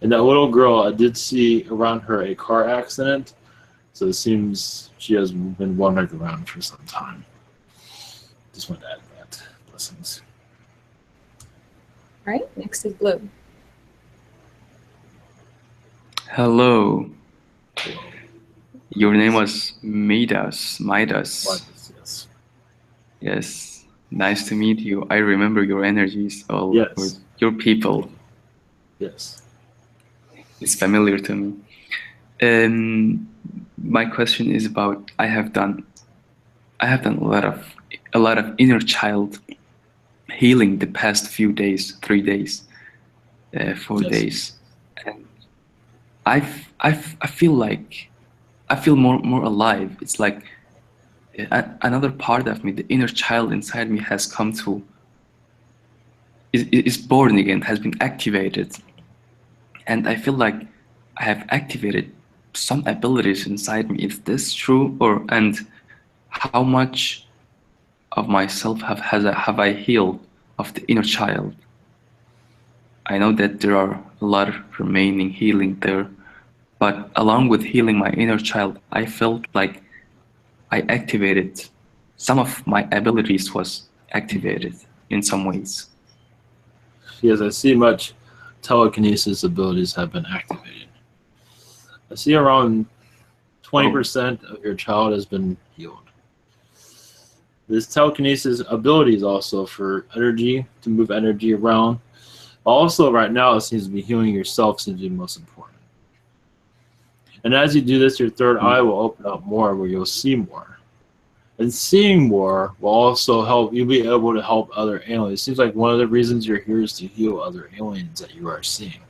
And that little girl, I did see around her a car accident. So it seems she has been wandering around for some time. Just want to add that. Blessings. All right, next is Blue. Hello. Hello. Your name was Midas. Yes. Yes. Nice to meet you. I remember your energies, all Yes. your people. Yes. It's familiar to me. My question is about, I have done a lot of inner child healing the past few days, 3 days, 4 Yes. days, and I feel like I feel more alive. It's like another part of me, the inner child inside me, has come to is born again, has been activated, and I feel like I have activated some abilities inside me. Is this true, and how much of myself have I healed of the inner child? I know that there are a lot of remaining healing there, but along with healing my inner child, I felt like I activated some of my abilities, was activated in some ways. Yes, I see much telekinesis abilities have been activated. I see around 20% of your child has been healed. This telekinesis ability is also for energy, to move energy around. Also, right now, it seems to be healing yourself seems to be most important. And as you do this, your third eye will open up more, where you'll see more. And seeing more will also help you be able to help other aliens. It seems like one of the reasons you're here is to heal other aliens that you are seeing.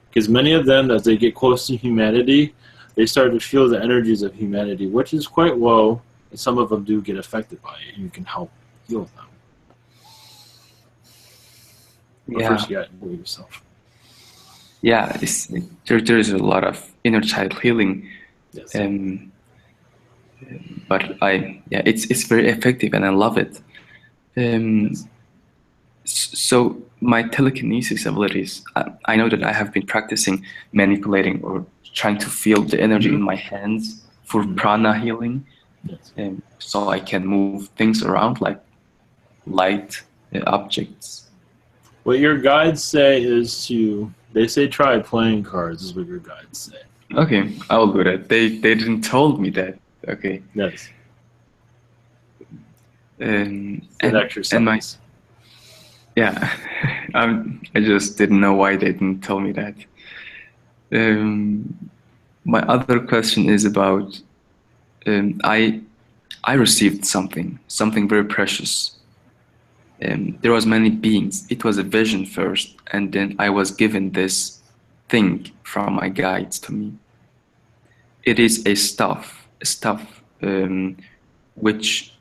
Because many of them, as they get close to humanity, they start to feel the energies of humanity, which is quite low, and some of them do get affected by it, and you can help heal them. But Yeah. first, you got to heal yourself. Yeah, there is a lot of inner child healing. Yes. But it's very effective, and I love it. Yes. So my telekinesis abilities, I know that I have been practicing manipulating or trying to feel the energy in my hands for prana healing. Yes. So I can move things around like light objects. What your guides say is they say try playing cards, is what your guides say. Okay, I will do that. They didn't told me that. Okay. Yes. And exercise. and yeah, I just didn't know why they didn't tell me that. My other question is about I received something very precious. There was many beings. It was a vision first, and then I was given this thing from my guides to me. It is a stuff which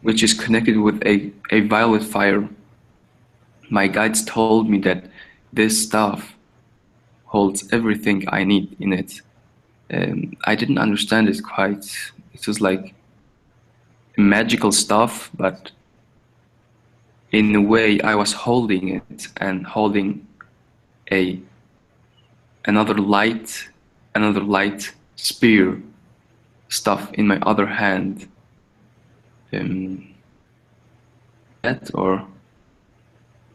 is connected with a violet fire. My guides told me that this stuff holds everything I need in it. I didn't understand it quite. It was like magical stuff, but in a way I was holding it and holding another light spear stuff in my other hand. That, or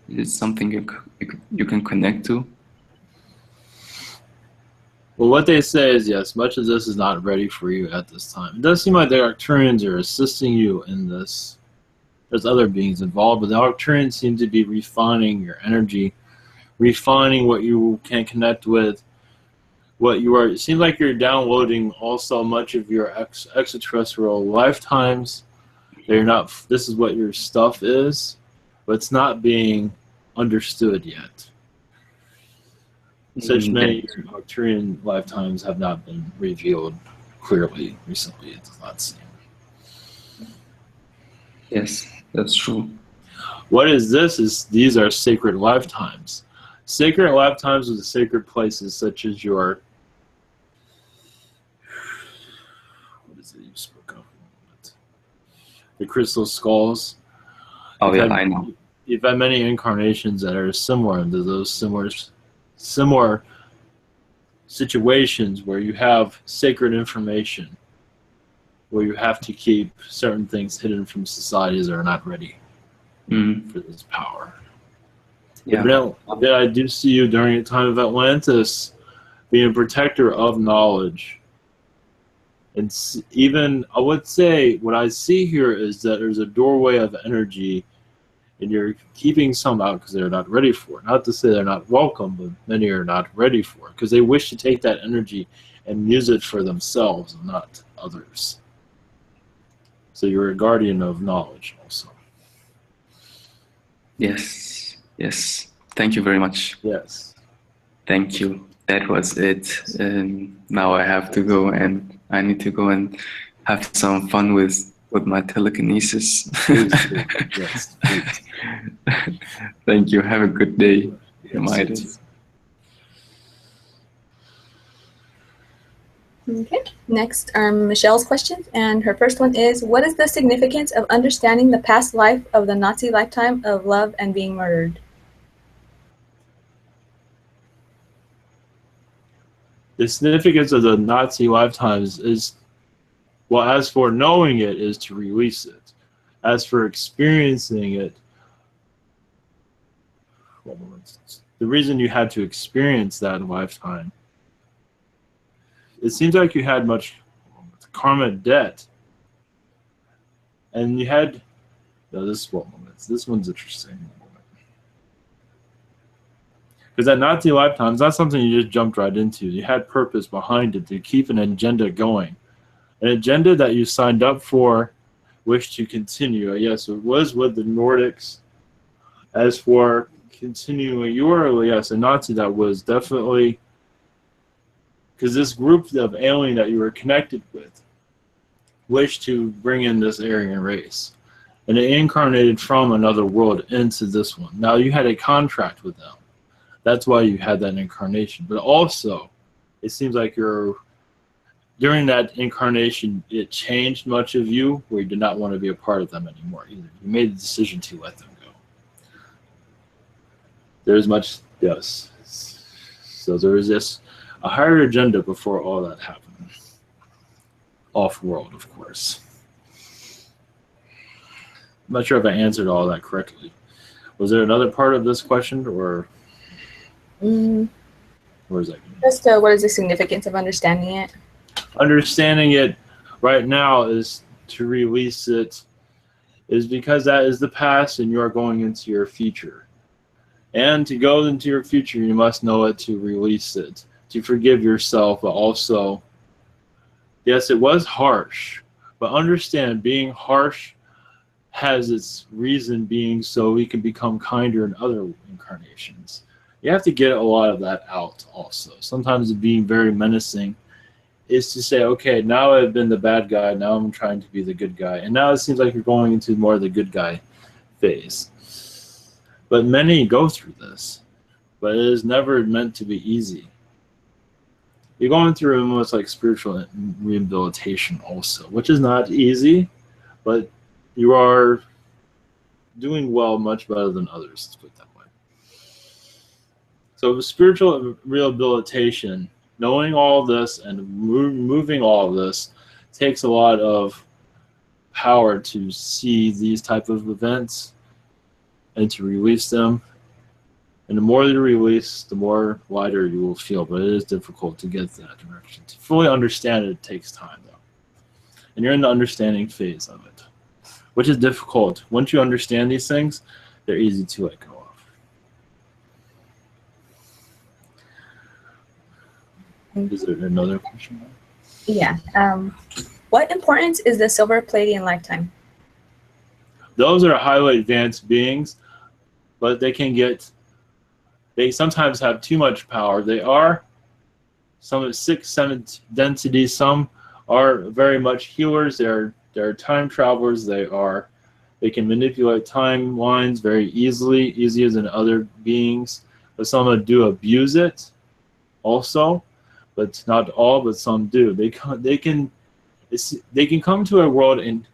is it something you can connect to? Well, what they say is, yes, much of this is not ready for you at this time. It does seem like the Arcturians are assisting you in this. There's other beings involved, but the Arcturians seem to be refining your energy, refining what you can connect with, what you are. It seems like you're downloading also much of your extraterrestrial lifetimes. They're not. This is what your stuff is, but it's not being understood yet. Such many Arcturian lifetimes have not been revealed clearly recently, it does not seem. Yes, that's true. What is this? These are sacred lifetimes. Sacred lifetimes are the sacred places such as your... What is it you spoke of? The crystal skulls. Oh, yeah, I know. You've had many incarnations that are similar to those similar situations where you have sacred information, where you have to keep certain things hidden from societies that are not ready for this power. Yeah. I do see you during the time of Atlantis being a protector of knowledge. And even, I would say, what I see here is that there's a doorway of energy, and you're keeping some out because they're not ready for it. Not to say they're not welcome, but many are not ready for it because they wish to take that energy and use it for themselves and not others. So you're a guardian of knowledge also. Yes, yes. Thank you very much. Yes. Thank you. That was it. Now I have to go, and I need to go and have some fun with my telekinesis. Please do. Yes, please. Thank you. Have a good day, Midas. Okay. Next are Michelle's questions, and her first one is, what is the significance of understanding the past life of the Nazi lifetime of love and being murdered? The significance of the Nazi lifetimes is, well, as for knowing it, is to release it. As for experiencing it, the reason you had to experience that lifetime, it seems like you had much karma debt. And you had, no, this one's interesting. Because that Nazi lifetime is not something you just jumped right into. You had purpose behind it to keep an agenda going. An agenda that you signed up for, wish to continue. Yes, it was with the Nordics. As for continuing, you were, yes, a Nazi that was definitely, because this group of alien that you were connected with wished to bring in this Aryan race. And it incarnated from another world into this one. Now you had a contract with them. That's why you had that incarnation. But also, it seems like during that incarnation, it changed much of you where you did not want to be a part of them anymore either. You made the decision to let them go. There's much, yes. So there is a higher agenda before all that happened. Off-world, of course. I'm not sure if I answered all that correctly. Was there another part of this question, or where is that? Just what is the significance of understanding it? Understanding it right now is to release it is because that is the past and you are going into your future. And to go into your future, you must know it to release it, to forgive yourself, but also, yes, it was harsh, but understand being harsh has its reason being so we can become kinder in other incarnations. You have to get a lot of that out also. Sometimes being very menacing is to say, okay, now I've been the bad guy, now I'm trying to be the good guy. And now it seems like you're going into more of the good guy phase. But many go through this, but it is never meant to be easy. You're going through almost like spiritual rehabilitation also, which is not easy, but you are doing well, much better than others, let's put it that way. So spiritual rehabilitation, knowing all this and moving all of this, takes a lot of power to see these type of events and to release them. And the more you release, the more lighter you will feel. But it is difficult to get that direction. To fully understand it, it takes time, though. And you're in the understanding phase of it, which is difficult. Once you understand these things, they're easy to let go of. Is there another question? Yeah. What importance is the silver Pleiadian lifetime? Those are highly advanced beings, but they sometimes have too much power. They are some at 6, 7 density. Some are very much healers. They're time travelers. They can manipulate timelines very easily, easier than other beings. But some do abuse it also, but not all, but some do. They can come to a world and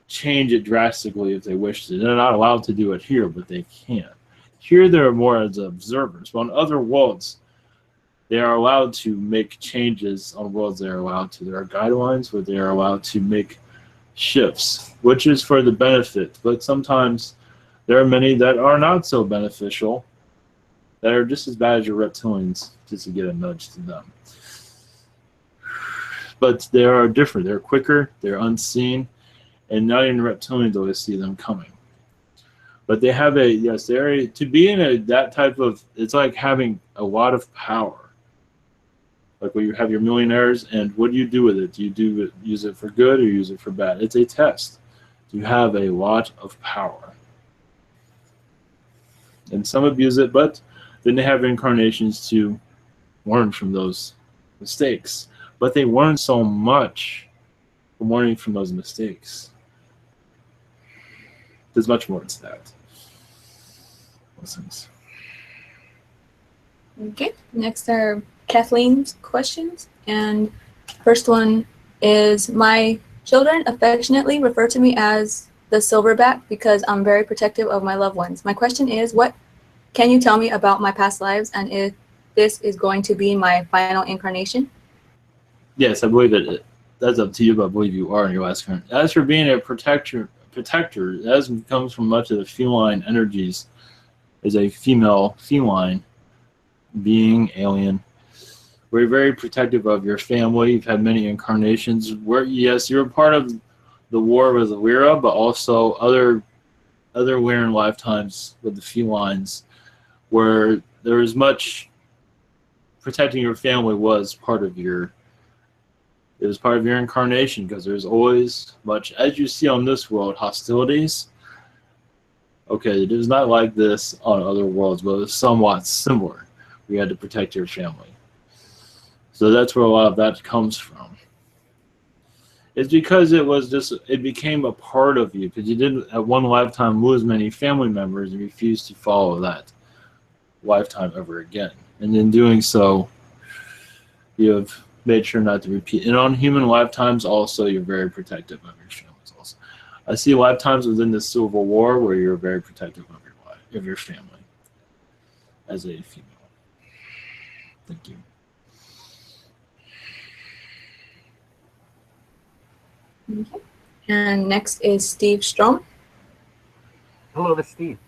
change it drastically if they wish to. They're not allowed to do it here, but they can. Here they're more as observers, but on other worlds, they are allowed to make changes. On worlds they're allowed to. There are guidelines where they are allowed to make shifts, which is for the benefit. But sometimes there are many that are not so beneficial, that are just as bad as your reptilians, just to get a nudge to them. But they are different. They're quicker, they're unseen, and not even reptilians always see them coming. But they have to be in that type of, it's like having a lot of power. Like when you have your millionaires, and what do you do with it? Do you use it for good or use it for bad? It's a test. You have a lot of power. And some abuse it, but then they have incarnations to learn from those mistakes. But they learn so much from learning from those mistakes. There's much more to that. Lessons. Okay, next are Kathleen's questions. And first one is, my children affectionately refer to me as the silverback because I'm very protective of my loved ones. My question is, what can you tell me about my past lives and if this is going to be my final incarnation? Yes, I believe it. That's up to you, but I believe you are in your last current. As for being a protector, that comes from much of the feline energies. Is a female feline being, alien. We're very protective of your family. You've had many incarnations where, yes, you're a part of the war with the Lyra, but also other Lyran lifetimes with the felines, where there is much protecting your family was part of your. It was part of your incarnation, because there's always much, as you see on this world, hostilities. Okay, it is not like this on other worlds, but it's somewhat similar. We had to protect your family. So that's where a lot of that comes from. It's because it became a part of you, because you didn't at one lifetime lose many family members and refused to follow that lifetime ever again. And in doing so, you have made sure not to repeat. And on human lifetimes also, you're very protective of your families also. I see lifetimes within the Civil War where you're very protective of your family as a female. Thank you. Okay. And next is Steve Strom. Hello, this is Steve.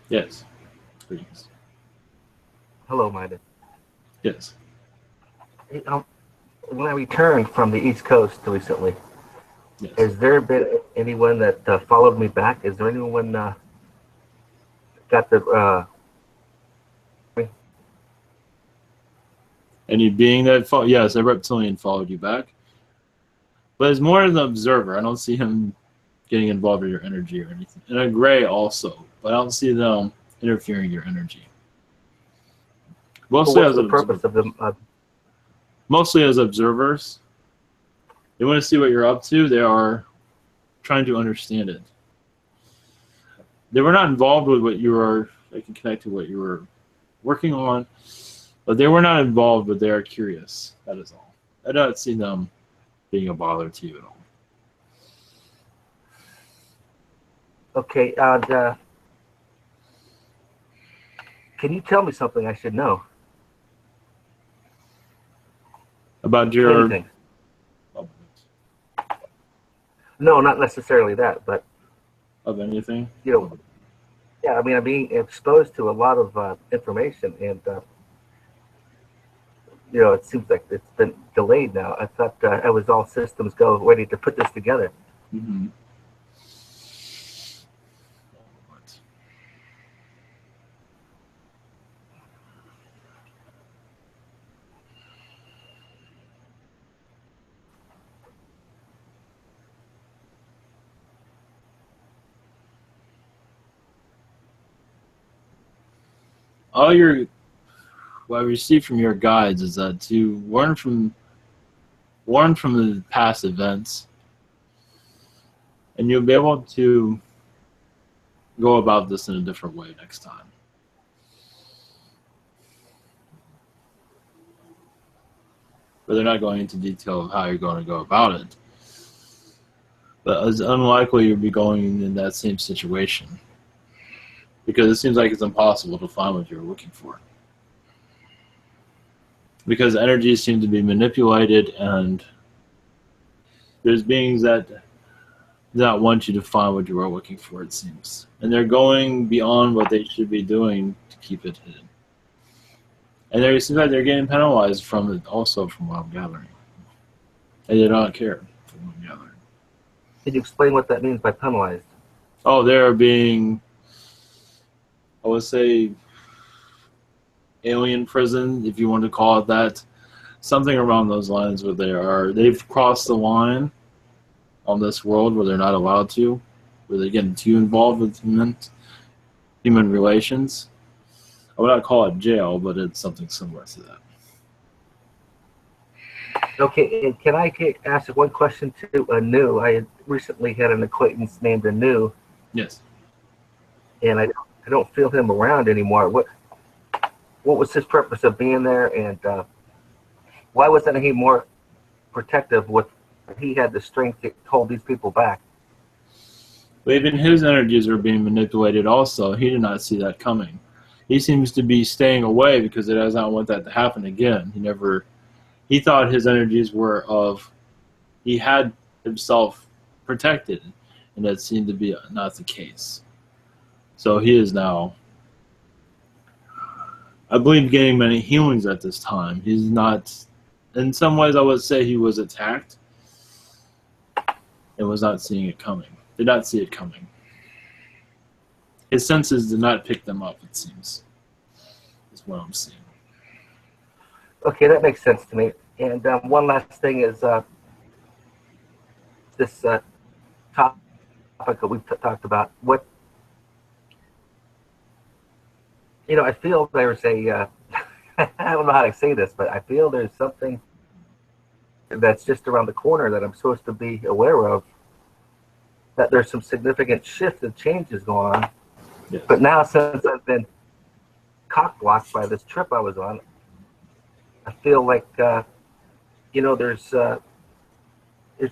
Yes. Greetings. Hello, Midas. Yes. When I returned from the East Coast recently, Yes. has there been anyone that followed me back? Is there anyone got the Any being that yes, a reptilian followed you back, but it's more as an observer. I don't see him getting involved in your energy or anything. And a gray also, but I don't see them interfering in your energy. Mostly what's as the purpose of them? mostly as observers. They want to see what you're up to. They are trying to understand it. They were not involved with what you were. They can connect to what you were working on, but they were not involved. But they are curious. That is all. I don't see them being a bother to you at all. Okay, and can you tell me something I should know? About your Anything? No, not necessarily that, but of anything. you know, yeah. I mean, I'm being exposed to a lot of information, and you know, it seems like it's been delayed now. I thought it was all systems go, ready to put this together. Mm-hmm. What I received from your guides is that to learn from the past events, and you'll be able to go about this in a different way next time. But they're not going into detail of how you're going to go about it. But it's unlikely you'll be going in that same situation, because it seems like it's impossible to find what you're looking for. Because energies seem to be manipulated, and there's beings that do not want you to find what you are looking for, it seems. And they're going beyond what they should be doing to keep it hidden. And it seems like they're getting penalized from it also, from what I'm gathering. And they don't care, from what I'm gathering. Can you explain what that means by penalized? Oh, they're being, I would say, alien prison, if you want to call it that. Something around those lines where they've crossed the line on this world where they're not allowed to, where they're getting too involved with human relations. I would not call it jail, but it's something similar to that. Okay, and can I ask one question to Anu? I recently had an acquaintance named Anu. Yes. And I don't feel him around anymore. What was his purpose of being there, and why wasn't he more protective with he had the strength to hold these people back? But even his energies are being manipulated also. He did not see that coming. He seems to be staying away because he does not want that to happen again. He thought his energies were he had himself protected, and that seemed to be not the case. So he is now, I believe, getting many healings at this time. He's not, in some ways I would say he was attacked and was not seeing it coming. Did not see it coming. His senses did not pick them up, it seems, is what I'm seeing. Okay, that makes sense to me. And one last thing is this topic that we've talked about. I feel there's a, I don't know how to say this, but I feel there's something that's just around the corner that I'm supposed to be aware of, that there's some significant shifts and changes going on. Yes. But now, since I've been cock-blocked by this trip I was on, I feel like, there's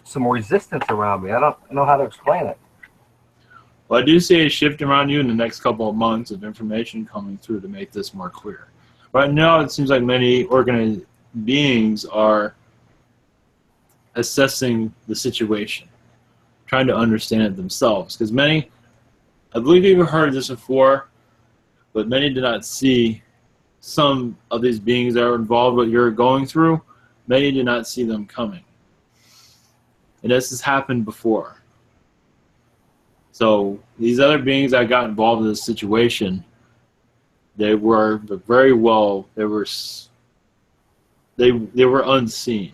some resistance around me. I don't know how to explain it. Well, I do see a shift around you in the next couple of months of information coming through to make this more clear. Right now, it seems like many organized beings are assessing the situation, trying to understand it themselves. Because many, I believe you've heard this before, but many do not see some of these beings that are involved with what you're going through. Many do not see them coming. And this has happened before. So these other beings that got involved in this situation, they were very well. They were unseen.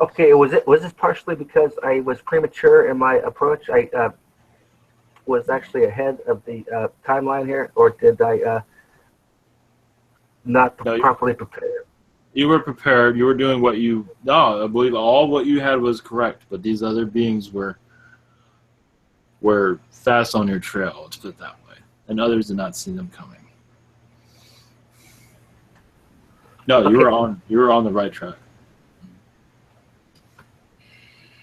Okay, was this partially because I was premature in my approach? I was actually ahead of the timeline here, or did I not properly prepare? You were prepared. You were doing what you. No, I believe all what you had was correct. But these other beings were fast on your trail. Let's put it that way. And others did not see them coming. No, Okay. you were on the right track.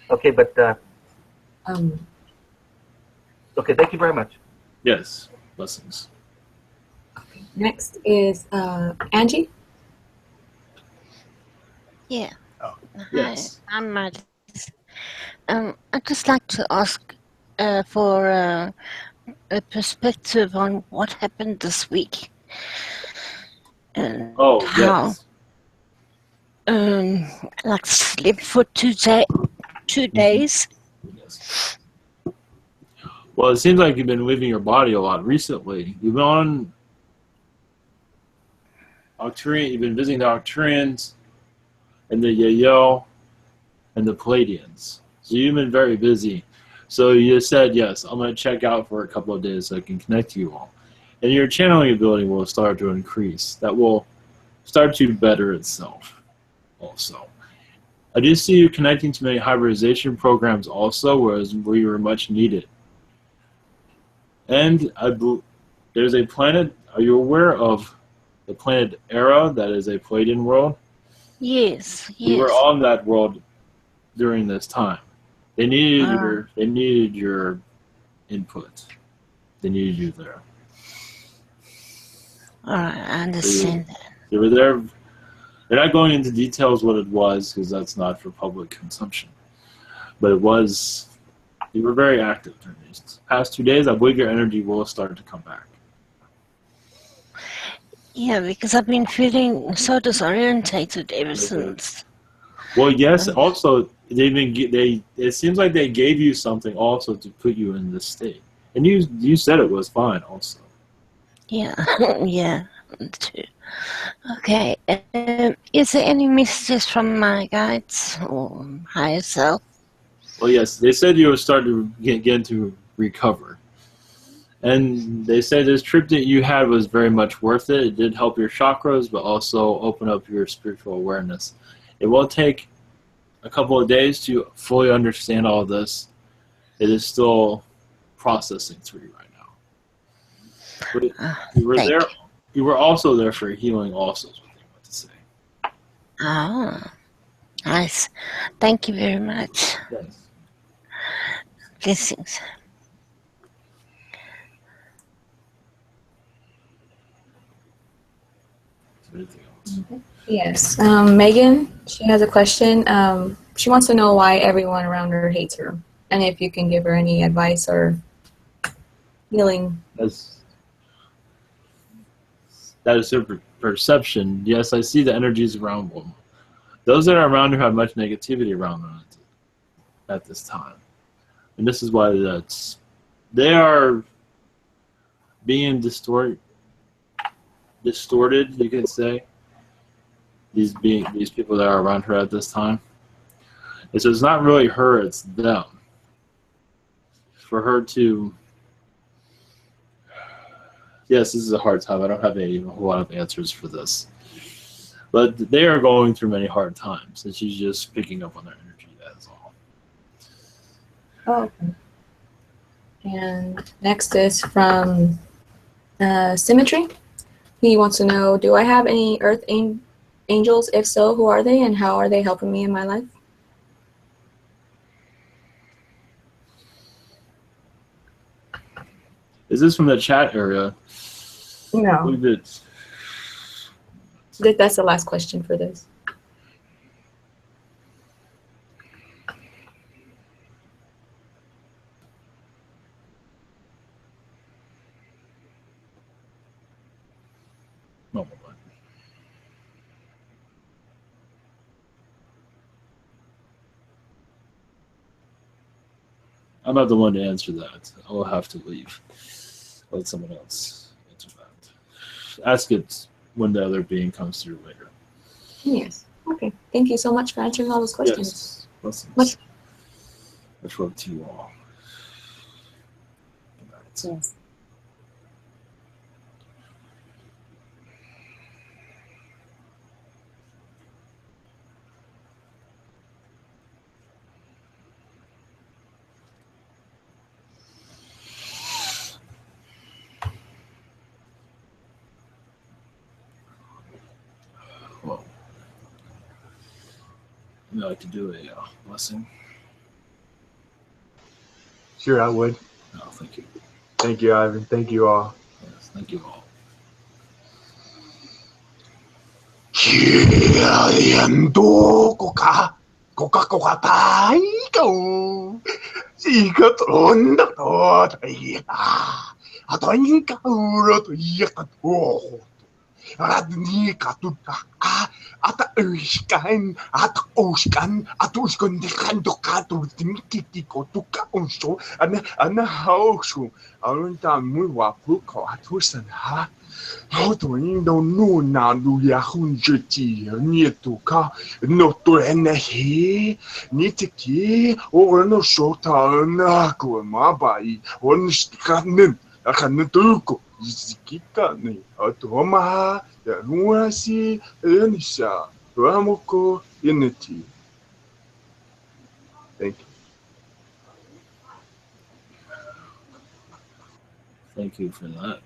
Okay, but okay. Thank you very much. Yes, blessings. Next is Angie. Yeah. Oh, Hi, yes. I'm Midas. I'd just like to ask for a perspective on what happened this week. And Oh, how, yes. like slept for 2 days. Yes. Well, it seems like you've been leaving your body a lot recently. You've been on Arcturian. You've been visiting the Arcturians and the Yayo and the Palladians. So you've been very busy. So you said, yes, I'm going to check out for a couple of days so I can connect to you all. And your channeling ability will start to increase. That will start to better itself also. I do see you connecting to many hybridization programs also, where you were much needed. And there's a planet, are you aware of the planet Era that is a Palladian world? Yes, You were yes. on that world during this time. They needed your input. They needed you there. All right, I understand that. You were there. They're not going into details what it was because that's not for public consumption. But it was, you were very active during these past 2 days. I believe your energy will start to come back. Yeah, because I've been feeling so disorientated ever since. Well, yes. Also, it seems like they gave you something also to put you in this state, and you said it was fine also. Yeah, yeah, too. Okay. Is there any messages from my guides or higher self? Well, yes. They said you were starting to get to recover. And they say this trip that you had was very much worth it. It did help your chakras, but also open up your spiritual awareness. It will take a couple of days to fully understand all of this. It is still processing through you right now. But you were there. You were also there for healing also, is what they want to say. Ah, nice. Thank you very much. Yes. Blessings. Anything else? Yes. Megan, she has a question. She wants to know why everyone around her hates her, and if you can give her any advice or healing. That is her perception. Yes, I see the energies around them. Those that are around her have much negativity around them at this time. And this is why they are being distorted, you could say. These people that are around her at this time. And so it's not really her, it's them. For her to, yes, this is a hard time. I don't have a whole lot of answers for this. But they are going through many hard times, and she's just picking up on their energy, that is all. Oh, okay. And next is from Symmetry. He wants to know, do I have any earth angels? If so, who are they and how are they helping me in my life? Is this from the chat area? No. That's the last question for this. I'm not the one to answer that. I will have to leave. Let someone else answer that. Ask it when the other being comes through later. Yes. Okay. Thank you so much for answering all those questions. Yes. Blessings. Much love to you all. Good night. Yes. Well, I'd like to do a blessing. Sure, I would. No, thank you. Thank you, Ivan. Thank you all. Yes, thank you all. Kiriendo koka koka tai ko sika tonda to taia atoin ka uro to ia ka to radni ka tu ata uskan ata uskan de kanto ka tu tinki ko tu ka unso ana hausu alunta muy wapu ko atusan ha How do you know now? Do you have to need to car no to any he need to key or no short on go my body on scanning. I can't do go. Zikita ni atoma ya nuasi enisha ramoko inity. Thank you. Thank you for that.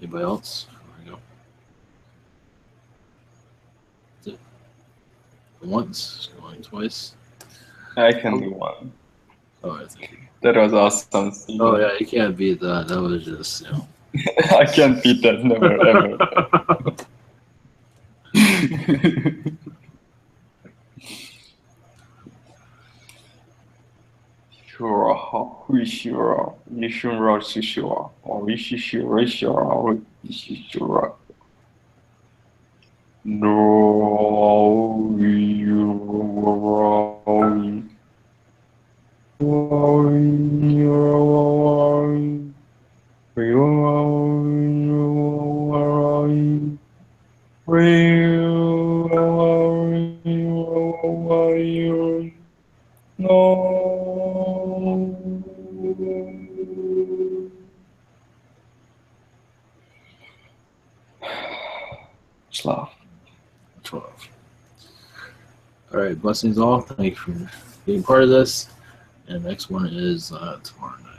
Anybody else? There we go. That's it. Once, going twice. I can do one. Oh, I think. That was awesome. Oh yeah, you can't beat that. That was just, you know. I can't beat that. Never ever. Sure, we sure, you should rush sure, or we should sure, or we should. No, Slav. 12. All right, blessings all. Thank you for being part of this. And next one is tomorrow night.